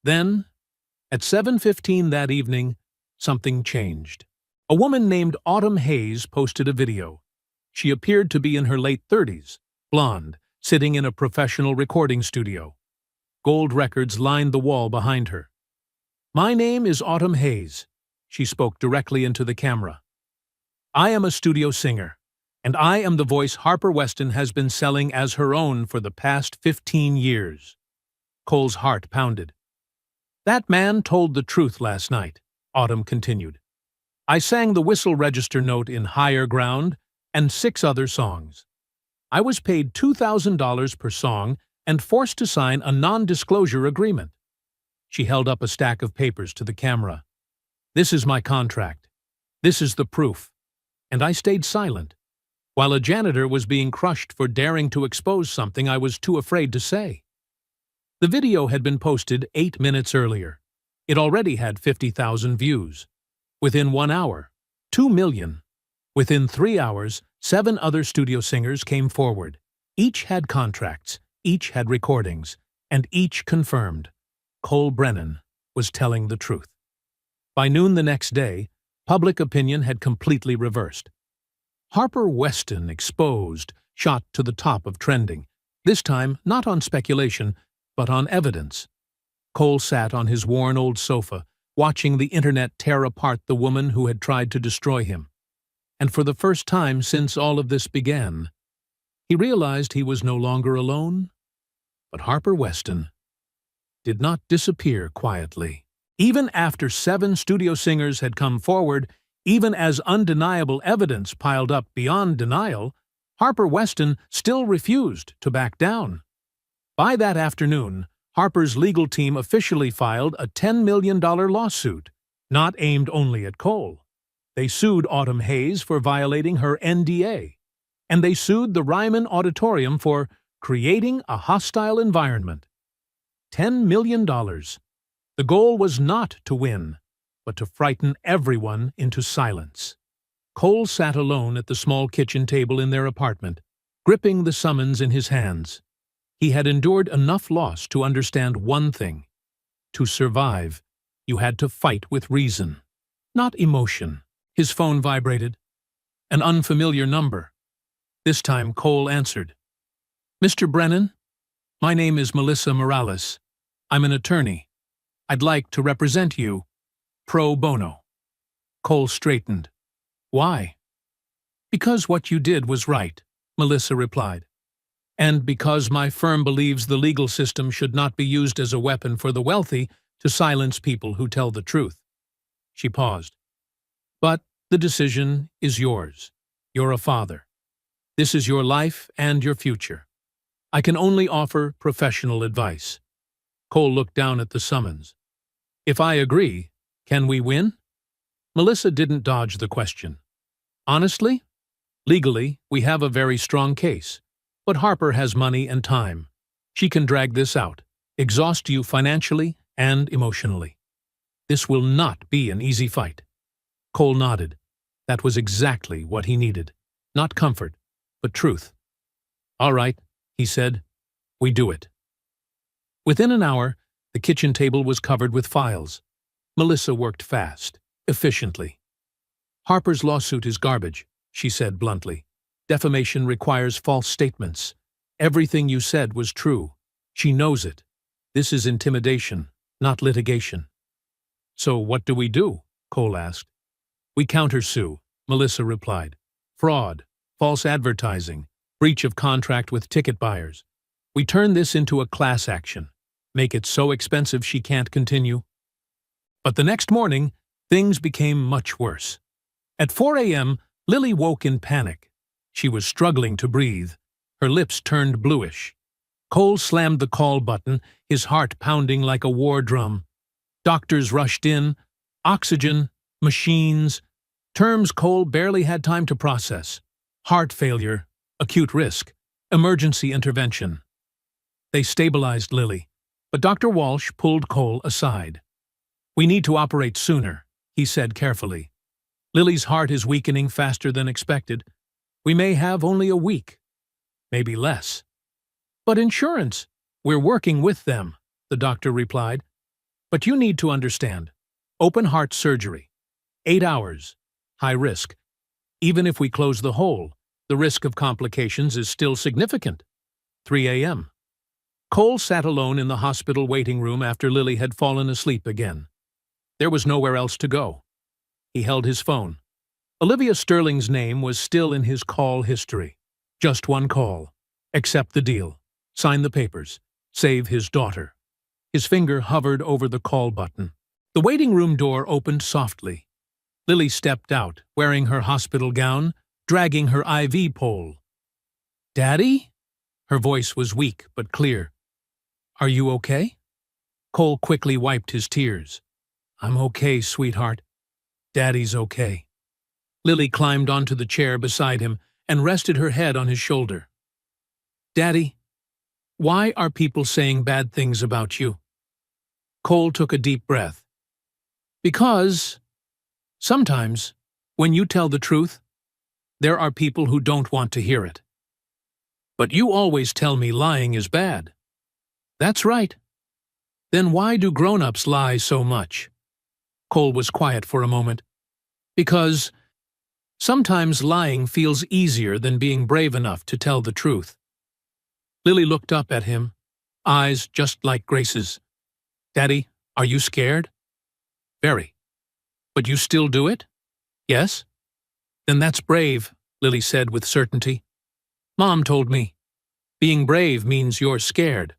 Then, at 7:15 that evening, something changed. A woman named Autumn Hayes posted a video. She appeared to be in her late 30s, blonde, sitting in a professional recording studio. Gold records lined the wall behind her. "My name is Autumn Hayes," she spoke directly into the camera. "I am a studio singer, and I am the voice Harper Weston has been selling as her own for the past 15 years. Cole's heart pounded. "That man told the truth last night," Autumn continued. "I sang the whistle register note in Higher Ground and 6 other songs. I was paid $2,000 per song and forced to sign a non-disclosure agreement." She held up a stack of papers to the camera. "This is my contract. This is the proof." And I stayed silent, while a janitor was being crushed for daring to expose something I was too afraid to say. The video had been posted 8 minutes earlier. It already had 50,000 views. Within 1 hour, 2 million. Within 3 hours, 7 other studio singers came forward. Each had contracts, each had recordings, and each confirmed Cole Brennan was telling the truth. By noon the next day, public opinion had completely reversed. Harper Weston exposed shot to the top of trending, this time not on speculation, but on evidence. Cole sat on his worn old sofa, watching the internet tear apart the woman who had tried to destroy him. And for the first time since all of this began, he realized he was no longer alone. But Harper Weston did not disappear quietly. Even after 7 studio singers had come forward, even as undeniable evidence piled up beyond denial, Harper Weston still refused to back down. By that afternoon, Harper's legal team officially filed a $10 million lawsuit, not aimed only at Cole. They sued Autumn Hayes for violating her NDA, and they sued the Ryman Auditorium for creating a hostile environment. $10 million. The goal was not to win, but to frighten everyone into silence. Cole sat alone at the small kitchen table in their apartment, gripping the summons in his hands. He had endured enough loss to understand one thing. To survive, you had to fight with reason, not emotion. His phone vibrated. An unfamiliar number. This time Cole answered. "Mr. Brennan, my name is Melissa Morales. I'm an attorney. I'd like to represent you, pro bono." Cole straightened. "Why?" "Because what you did was right," Melissa replied. "And because my firm believes the legal system should not be used as a weapon for the wealthy to silence people who tell the truth." She paused. "But the decision is yours. You're a father. This is your life and your future. I can only offer professional advice." Cole looked down at the summons. "If I agree, can we win?" Melissa didn't dodge the question. "Honestly, legally, we have a very strong case. But Harper has money and time. She can drag this out, exhaust you financially and emotionally. This will not be an easy fight." Cole nodded. That was exactly what he needed. Not comfort, but truth. "All right," he said. "We do it." Within an hour, the kitchen table was covered with files. Melissa worked fast, efficiently. "Harper's lawsuit is garbage," she said bluntly. "Defamation requires false statements. Everything you said was true. She knows it. This is intimidation, not litigation." "So what do we do?" Cole asked. "We countersue," Melissa replied. "Fraud, false advertising, breach of contract with ticket buyers. We turn this into a class action. Make it so expensive she can't continue." But the next morning, things became much worse. At 4 a.m., Lily woke in panic. She was struggling to breathe. Her lips turned bluish. Cole slammed the call button, his heart pounding like a war drum. Doctors rushed in. Oxygen, machines, terms Cole barely had time to process. Heart failure, acute risk, Emergency intervention. They stabilized Lily, but Dr. Walsh pulled Cole aside. We need to operate sooner, he said carefully. Lily's heart is weakening faster than expected. We may have only a week, maybe less. But insurance, we're working with them, the doctor replied. But you need to understand. Open heart surgery. 8 hours. High risk. Even if we close the hole, the risk of complications is still significant. 3 a.m. Cole sat alone in the hospital waiting room after Lily had fallen asleep again. There was nowhere else to go. He held his phone. Olivia Sterling's name was still in his call history. Just one call. Accept the deal. Sign the papers. Save his daughter. His finger hovered over the call button. The waiting room door opened softly. Lily stepped out, wearing her hospital gown, dragging her IV pole. "Daddy?" Her voice was weak but clear. "Are you okay?" Cole quickly wiped his tears. "I'm okay, sweetheart. Daddy's okay." Lily climbed onto the chair beside him and rested her head on his shoulder. "Daddy, why are people saying bad things about you?" Cole took a deep breath. "Because sometimes, when you tell the truth, there are people who don't want to hear it. But you always tell me lying is bad." "That's right." "Then why do grown-ups lie so much?" Cole was quiet for a moment. "Because sometimes lying feels easier than being brave enough to tell the truth." Lily looked up at him, eyes just like Grace's. "Daddy, are you scared?" "Very." "But you still do it?" "Yes." "Then that's brave," Lily said with certainty. "Mom told me. Being brave means you're scared,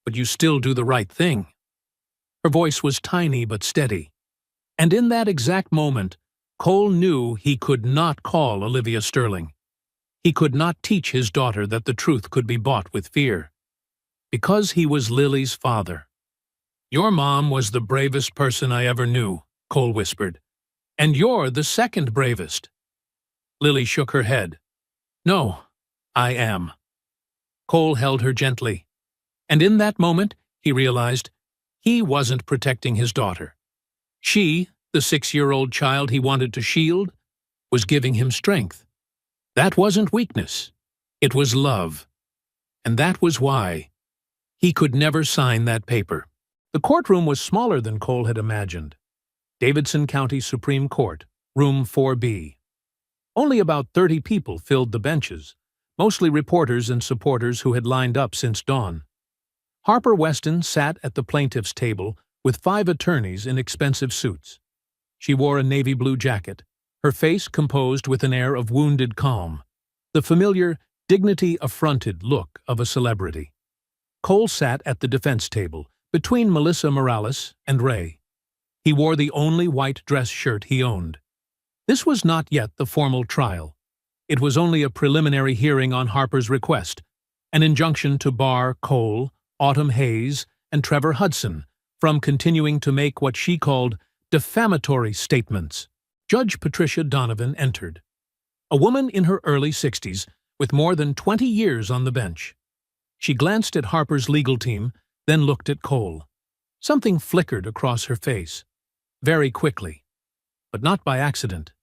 but you still do the right thing." Her voice was tiny but steady. And in that exact moment, Cole knew he could not call Olivia Sterling. He could not teach his daughter that the truth could be bought with fear. Because he was Lily's father. "Your mom was the bravest person I ever knew," Cole whispered. "And you're the second bravest." Lily shook her head. "No, I am." Cole held her gently. And in that moment, he realized he wasn't protecting his daughter. She, the 6-year-old child he wanted to shield, was giving him strength. That wasn't weakness. It was love. And that was why he could never sign that paper. The courtroom was smaller than Cole had imagined. Davidson County Supreme Court, Room 4B. Only about 30 people filled the benches, mostly reporters and supporters who had lined up since dawn. Harper Weston sat at the plaintiff's table with 5 attorneys in expensive suits. She wore a navy blue jacket, her face composed with an air of wounded calm, the familiar, dignity-affronted look of a celebrity. Cole sat at the defense table, between Melissa Morales and Ray. He wore the only white dress shirt he owned. This was not yet the formal trial. It was only a preliminary hearing on Harper's request, an injunction to bar Cole, Autumn Hayes, and Trevor Hudson from continuing to make what she called defamatory statements. Judge Patricia Donovan entered, a woman in her early 60s with more than 20 years on the bench. She glanced at Harper's legal team, then looked at Cole. Something flickered across her face, very quickly, but not by accident.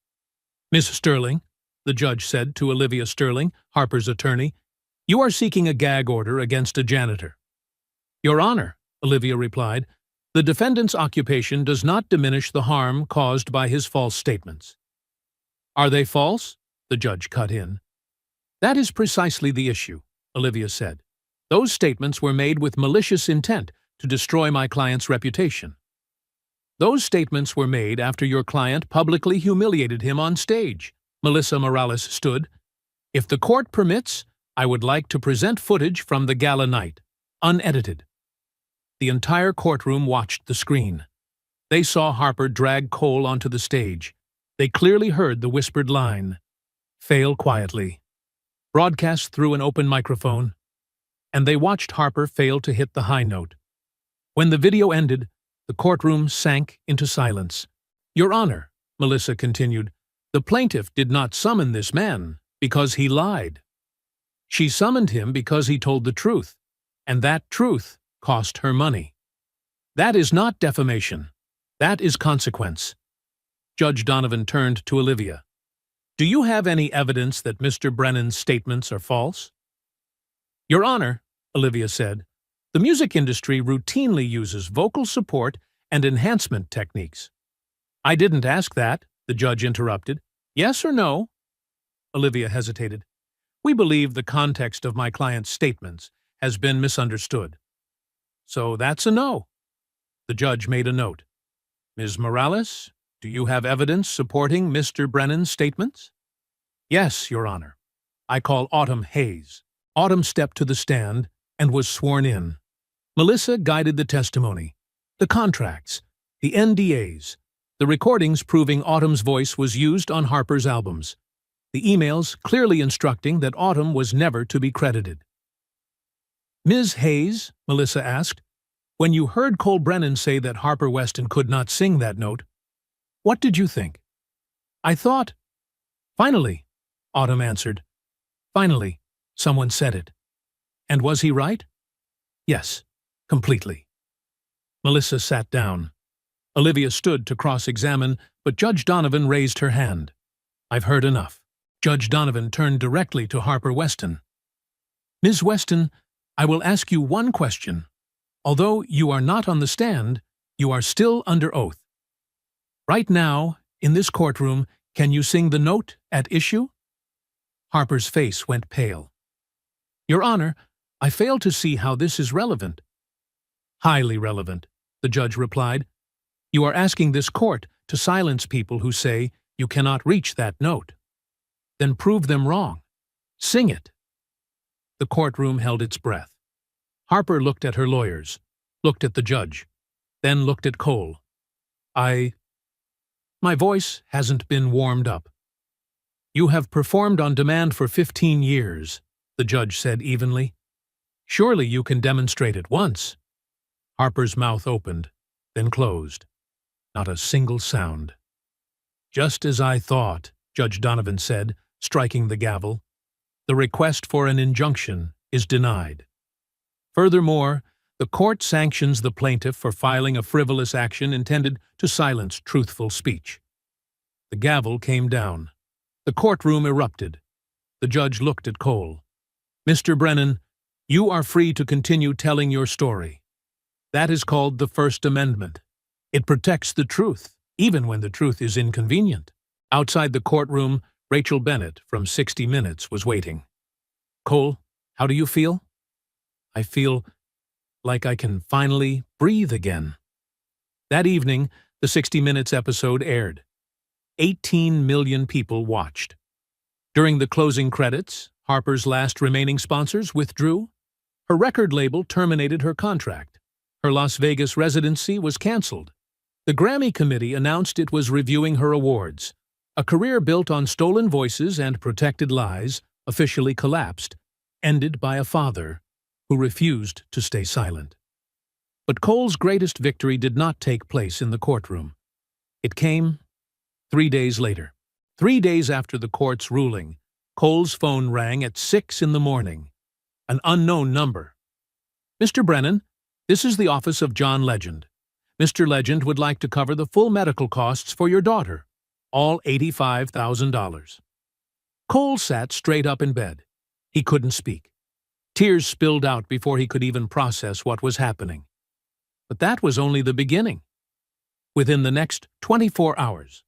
"Miss Sterling," the judge said to Olivia Sterling, Harper's attorney, "you are seeking a gag order against a janitor." "Your Honor," Olivia replied, "the defendant's occupation does not diminish the harm caused by his false statements." "Are they false?" the judge cut in. "That is precisely the issue," Olivia said. "Those statements were made with malicious intent to destroy my client's reputation. Those statements were made after your client publicly humiliated him on stage." Melissa Morales stood. "If the court permits, I would like to present footage from the gala night, unedited." The entire courtroom watched the screen. They saw Harper drag Cole onto the stage. They clearly heard the whispered line, "Fail quietly," broadcast through an open microphone, and they watched Harper fail to hit the high note. When the video ended, the courtroom sank into silence. "Your Honor," Melissa continued, "the plaintiff did not summon this man because he lied." She summoned him because he told the truth, and that truth cost her money. That is not defamation. That is consequence. Judge Donovan turned to Olivia. Do you have any evidence that Mr. Brennan's statements are false? Your Honor, Olivia said, the music industry routinely uses vocal support and enhancement techniques. I didn't ask that, the judge interrupted. Yes or no? Olivia hesitated. We believe the context of my client's statements has been misunderstood. So that's a no. The judge made a note. Ms. Morales, do you have evidence supporting Mr. Brennan's statements? Yes, Your Honor. I call Autumn Hayes. Autumn stepped to the stand and was sworn in. Melissa guided the testimony, the contracts, the NDAs, the recordings proving Autumn's voice was used on Harper's albums, the emails clearly instructing that Autumn was never to be credited. Ms. Hayes, Melissa asked, when you heard Cole Brennan say that Harper Weston could not sing that note, what did you think? I thought, finally, Autumn answered. Finally, someone said it. And was he right? Yes, completely. Melissa sat down. Olivia stood to cross-examine, but Judge Donovan raised her hand. I've heard enough. Judge Donovan turned directly to Harper Weston. Ms. Weston, I will ask you one question. Although you are not on the stand, you are still under oath. Right now, in this courtroom, can you sing the note at issue? Harper's face went pale. Your Honor, I fail to see how this is relevant. Highly relevant, the judge replied. You are asking this court to silence people who say you cannot reach that note. Then prove them wrong. Sing it. The courtroom held its breath. Harper looked at her lawyers, looked at the judge, then looked at Cole. My voice hasn't been warmed up. You have performed on demand for 15 years, the judge said evenly. Surely you can demonstrate it once. Harper's mouth opened, then closed. Not a single sound. Just as I thought, Judge Donovan said, striking the gavel. The request for an injunction is denied. Furthermore, the court sanctions the plaintiff for filing a frivolous action intended to silence truthful speech. The gavel came down. The courtroom erupted. The judge looked at Cole. Mr. Brennan, you are free to continue telling your story. That is called the First Amendment. It protects the truth, even when the truth is inconvenient. Outside the courtroom, Rachel Bennett from 60 Minutes was waiting. Cole, how do you feel? I feel like I can finally breathe again. That evening, the 60 Minutes episode aired. 18 million people watched. During the closing credits, Harper's last remaining sponsors withdrew. Her record label terminated her contract. Her Las Vegas residency was canceled. The Grammy Committee announced it was reviewing her awards. A career built on stolen voices and protected lies officially collapsed, ended by a father who refused to stay silent. But Cole's greatest victory did not take place in the courtroom. It came 3 days later. 3 days after the court's ruling, Cole's phone rang at 6 in the morning. An unknown number. Mr. Brennan, this is the office of John Legend. Mr. Legend would like to cover the full medical costs for your daughter, all $85,000. Cole sat straight up in bed. He couldn't speak. Tears spilled out before he could even process what was happening. But that was only the beginning. Within the next 24 hours,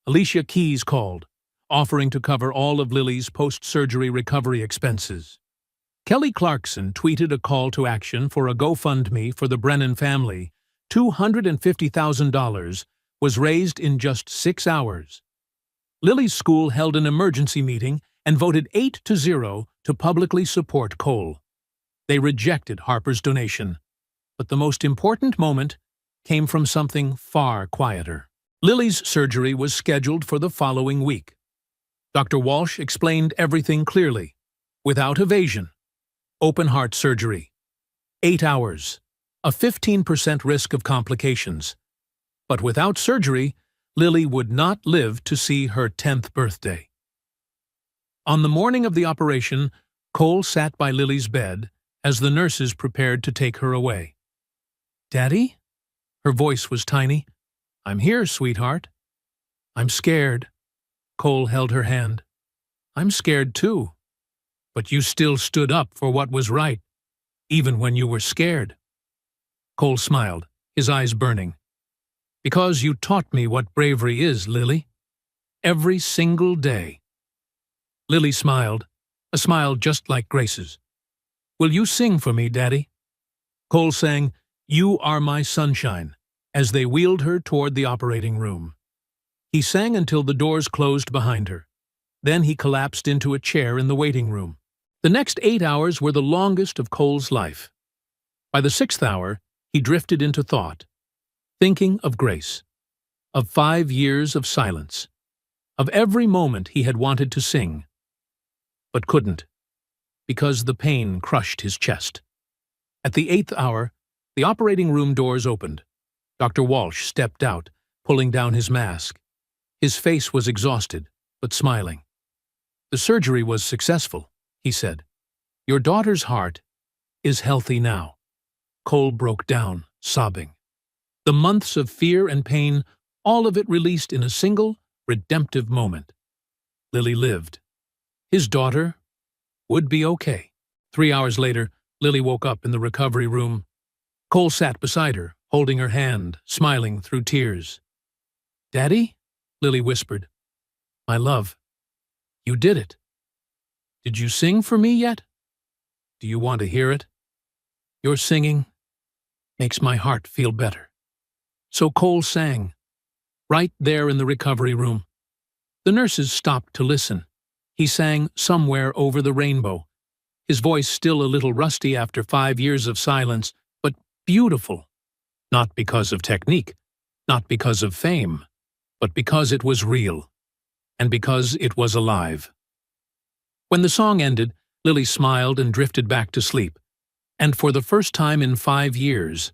Alicia Keys called, offering to cover all of Lily's post-surgery recovery expenses. Kelly Clarkson tweeted a call to action for a GoFundMe for the Brennan family. $250,000 was raised in just 6 hours. Lily's school held an emergency meeting and voted 8-0 to publicly support Cole. They rejected Harper's donation. But the most important moment came from something far quieter. Lily's surgery was scheduled for the following week. Dr. Walsh explained everything clearly, without evasion. Open-heart surgery. 8 hours. A 15% risk of complications. But without surgery, Lily would not live to see her 10th birthday. On the morning of the operation, Cole sat by Lily's bed as the nurses prepared to take her away. "Daddy?" Her voice was tiny. "I'm here, sweetheart." "I'm scared." Cole held her hand. "I'm scared too. But you still stood up for what was right, even when you were scared." Cole smiled, his eyes burning. "Because you taught me what bravery is, Lily. Every single day." Lily smiled, a smile just like Grace's. "Will you sing for me, Daddy?" Cole sang, "You Are My Sunshine," as they wheeled her toward the operating room. He sang until the doors closed behind her. Then he collapsed into a chair in the waiting room. The next 8 hours were the longest of Cole's life. By the 6th hour, he drifted into thought, thinking of Grace, of 5 years of silence, of every moment he had wanted to sing, but couldn't, because the pain crushed his chest. At the 8th hour, the operating room doors opened. Dr. Walsh stepped out, pulling down his mask. His face was exhausted, but smiling. "The surgery was successful," he said. "Your daughter's heart is healthy now." Cole broke down, sobbing. The months of fear and pain, all of it released in a single, redemptive moment. Lily lived. His daughter would be okay. 3 hours later, Lily woke up in the recovery room. Cole sat beside her, holding her hand, smiling through tears. "Daddy?" Lily whispered. "My love, you did it. Did you sing for me yet? Do you want to hear it? Your singing makes my heart feel better." So Cole sang, right there in the recovery room. The nurses stopped to listen. He sang "Somewhere Over the Rainbow," his voice still a little rusty after 5 years of silence, but beautiful. Not because of technique, not because of fame, but because it was real, and because it was alive. When the song ended, Lily smiled and drifted back to sleep. And for the first time in 5 years,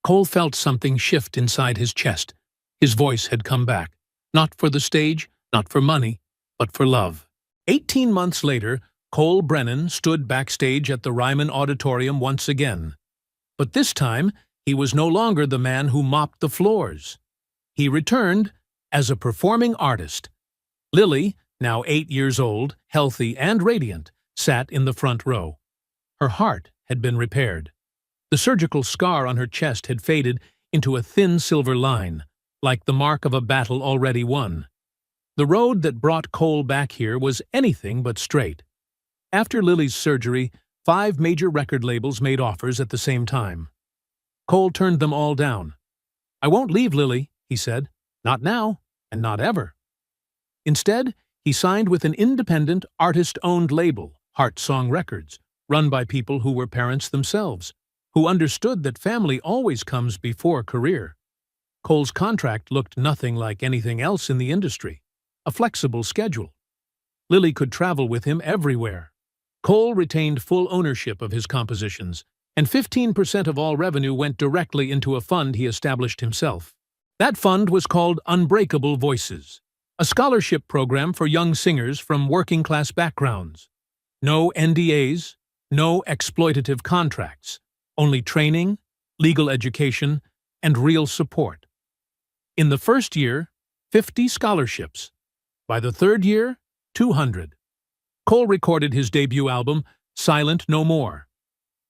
Cole felt something shift inside his chest. His voice had come back, not for the stage, not for money, but for love. 18 months later, Cole Brennan stood backstage at the Ryman Auditorium once again. But this time, he was no longer the man who mopped the floors. He returned as a performing artist. Lily, now 8 years old, healthy and radiant, sat in the front row. Her heart had been repaired. The surgical scar on her chest had faded into a thin silver line, like the mark of a battle already won. The road that brought Cole back here was anything but straight. After Lily's surgery, 5 major record labels made offers at the same time. Cole turned them all down. "I won't leave Lily," he said. "Not now, and not ever." Instead, he signed with an independent, artist-owned label, Heart Song Records, run by people who were parents themselves, who understood that family always comes before career. Cole's contract looked nothing like anything else in the industry. A flexible schedule. Lily could travel with him everywhere. Cole retained full ownership of his compositions, and 15% of all revenue went directly into a fund he established himself. That fund was called Unbreakable Voices, a scholarship program for young singers from working-class backgrounds. No NDAs, no exploitative contracts, only training, legal education, and real support. In the first year, 50 scholarships. By the 3rd year, 200. Cole recorded his debut album, Silent No More.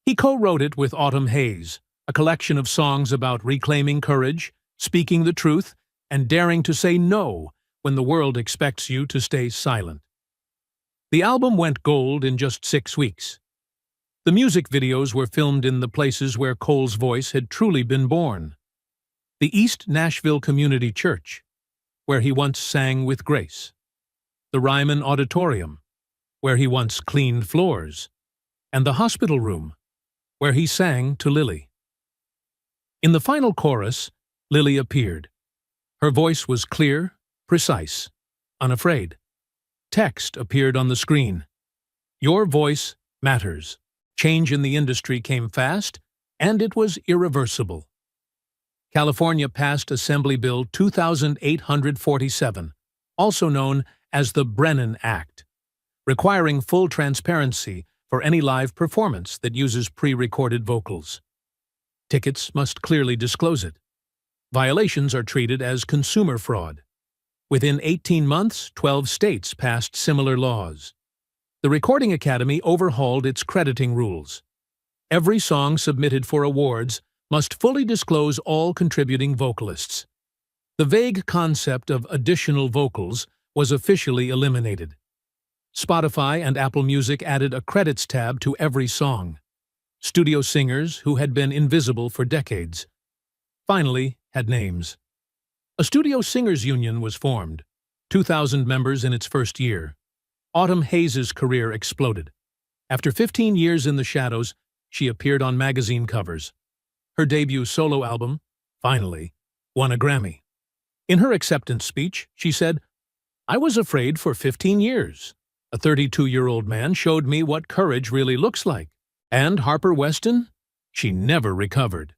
He co-wrote it with Autumn Hayes, a collection of songs about reclaiming courage, speaking the truth, and daring to say no when the world expects you to stay silent. The album went gold in just 6 weeks. The music videos were filmed in the places where Cole's voice had truly been born. The East Nashville Community Church, where he once sang with Grace. The Ryman Auditorium, where he once cleaned floors. And the hospital room, where he sang to Lily. In the final chorus, Lily appeared. Her voice was clear, precise, unafraid. Text appeared on the screen. "Your voice matters." Change in the industry came fast, and it was irreversible. California passed Assembly Bill 2847, also known as the Brennan Act, requiring full transparency for any live performance that uses pre-recorded vocals. Tickets must clearly disclose it. Violations are treated as consumer fraud. Within 18 months, 12 states passed similar laws. The Recording Academy overhauled its crediting rules. Every song submitted for awards must fully disclose all contributing vocalists. The vague concept of additional vocals was officially eliminated. Spotify and Apple Music added a credits tab to every song. Studio singers, who had been invisible for decades, finally had names. A studio singers union was formed, 2,000 members in its first year. Autumn Hayes' career exploded. After 15 years in the shadows, she appeared on magazine covers. Her debut solo album, finally, won a Grammy. In her acceptance speech, she said, "I was afraid for 15 years. A 32-year-old man showed me what courage really looks like. And Harper Weston? She never recovered."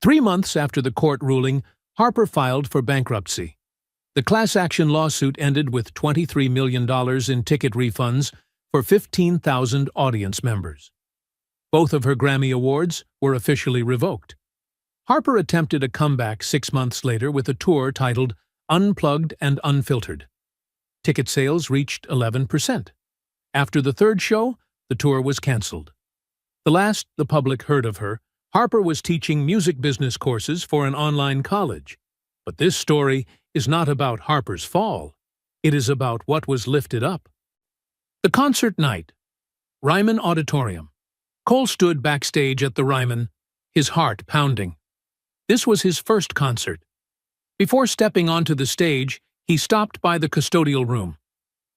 3 months after the court ruling, Harper filed for bankruptcy. The class action lawsuit ended with $23 million in ticket refunds for 15,000 audience members. Both of her Grammy Awards were officially revoked. Harper attempted a comeback 6 months later with a tour titled Unplugged and Unfiltered. Ticket sales reached 11%. After the third show, the tour was canceled. The last the public heard of her, Harper was teaching music business courses for an online college. But this story is not about Harper's fall. It is about what was lifted up. The concert night. Ryman Auditorium. Cole stood backstage at the Ryman, his heart pounding. This was his first concert. Before stepping onto the stage, he stopped by the custodial room.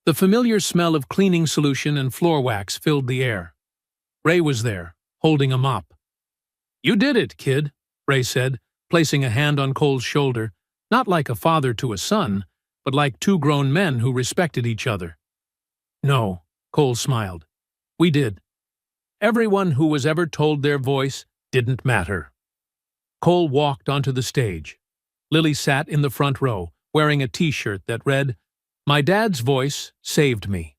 The familiar smell of cleaning solution and floor wax filled the air. Ray was there, holding a mop. "You did it, kid," Ray said, placing a hand on Cole's shoulder, not like a father to a son, but like two grown men who respected each other. "No," Cole smiled. "We did. Everyone who was ever told their voice didn't matter." Cole walked onto the stage. Lily sat in the front row, wearing a T-shirt that read, "My dad's voice saved me."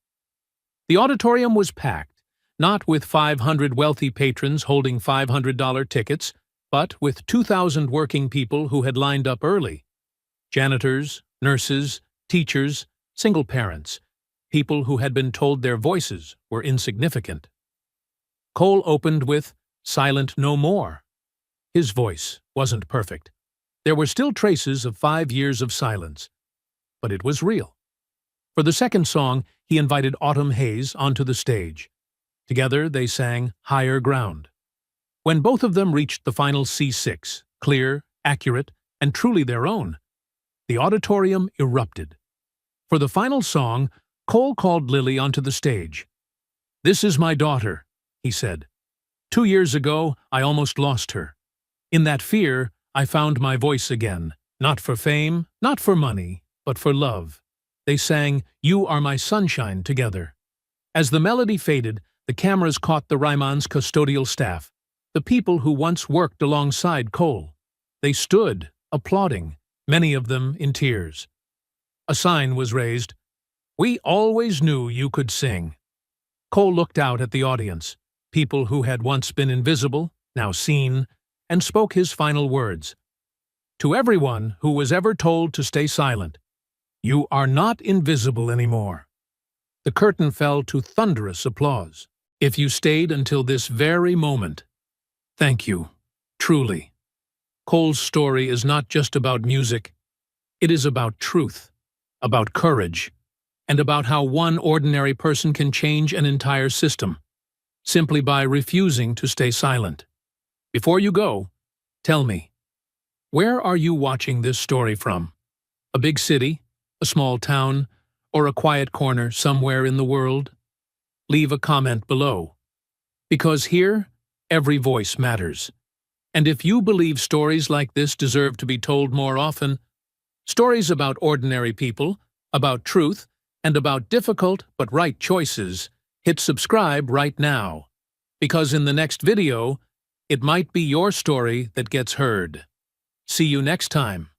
The auditorium was packed, not with 500 wealthy patrons holding $500 tickets, but with 2,000 working people who had lined up early. Janitors, nurses, teachers, single parents, people who had been told their voices were insignificant. Cole opened with "Silent No More." His voice wasn't perfect. There were still traces of 5 years of silence, but it was real. For the second song, he invited Autumn Hayes onto the stage. Together, they sang Higher Ground. When both of them reached the final C6, clear, accurate, and truly their own, the auditorium erupted. For the final song, Cole called Lily onto the stage. "This is my daughter," he said. "2 years ago, I almost lost her. In that fear, I found my voice again, not for fame, not for money, but for love." They sang "You Are My Sunshine" together. As the melody faded, the cameras caught the Ryman's custodial staff, the people who once worked alongside Cole. They stood, applauding, many of them in tears. A sign was raised, "We always knew you could sing." Cole looked out at the audience, people who had once been invisible, now seen, and spoke his final words. "To everyone who was ever told to stay silent, you are not invisible anymore." The curtain fell to thunderous applause. If you stayed until this very moment, thank you, truly. Cole's story is not just about music. It is about truth, about courage, and about how one ordinary person can change an entire system, simply by refusing to stay silent. Before you go, tell me, where are you watching this story from? A big city, a small town, or a quiet corner somewhere in the world? Leave a comment below. Because here, every voice matters. And if you believe stories like this deserve to be told more often, stories about ordinary people, about truth, and about difficult but right choices, hit subscribe right now. Because in the next video, it might be your story that gets heard. See you next time.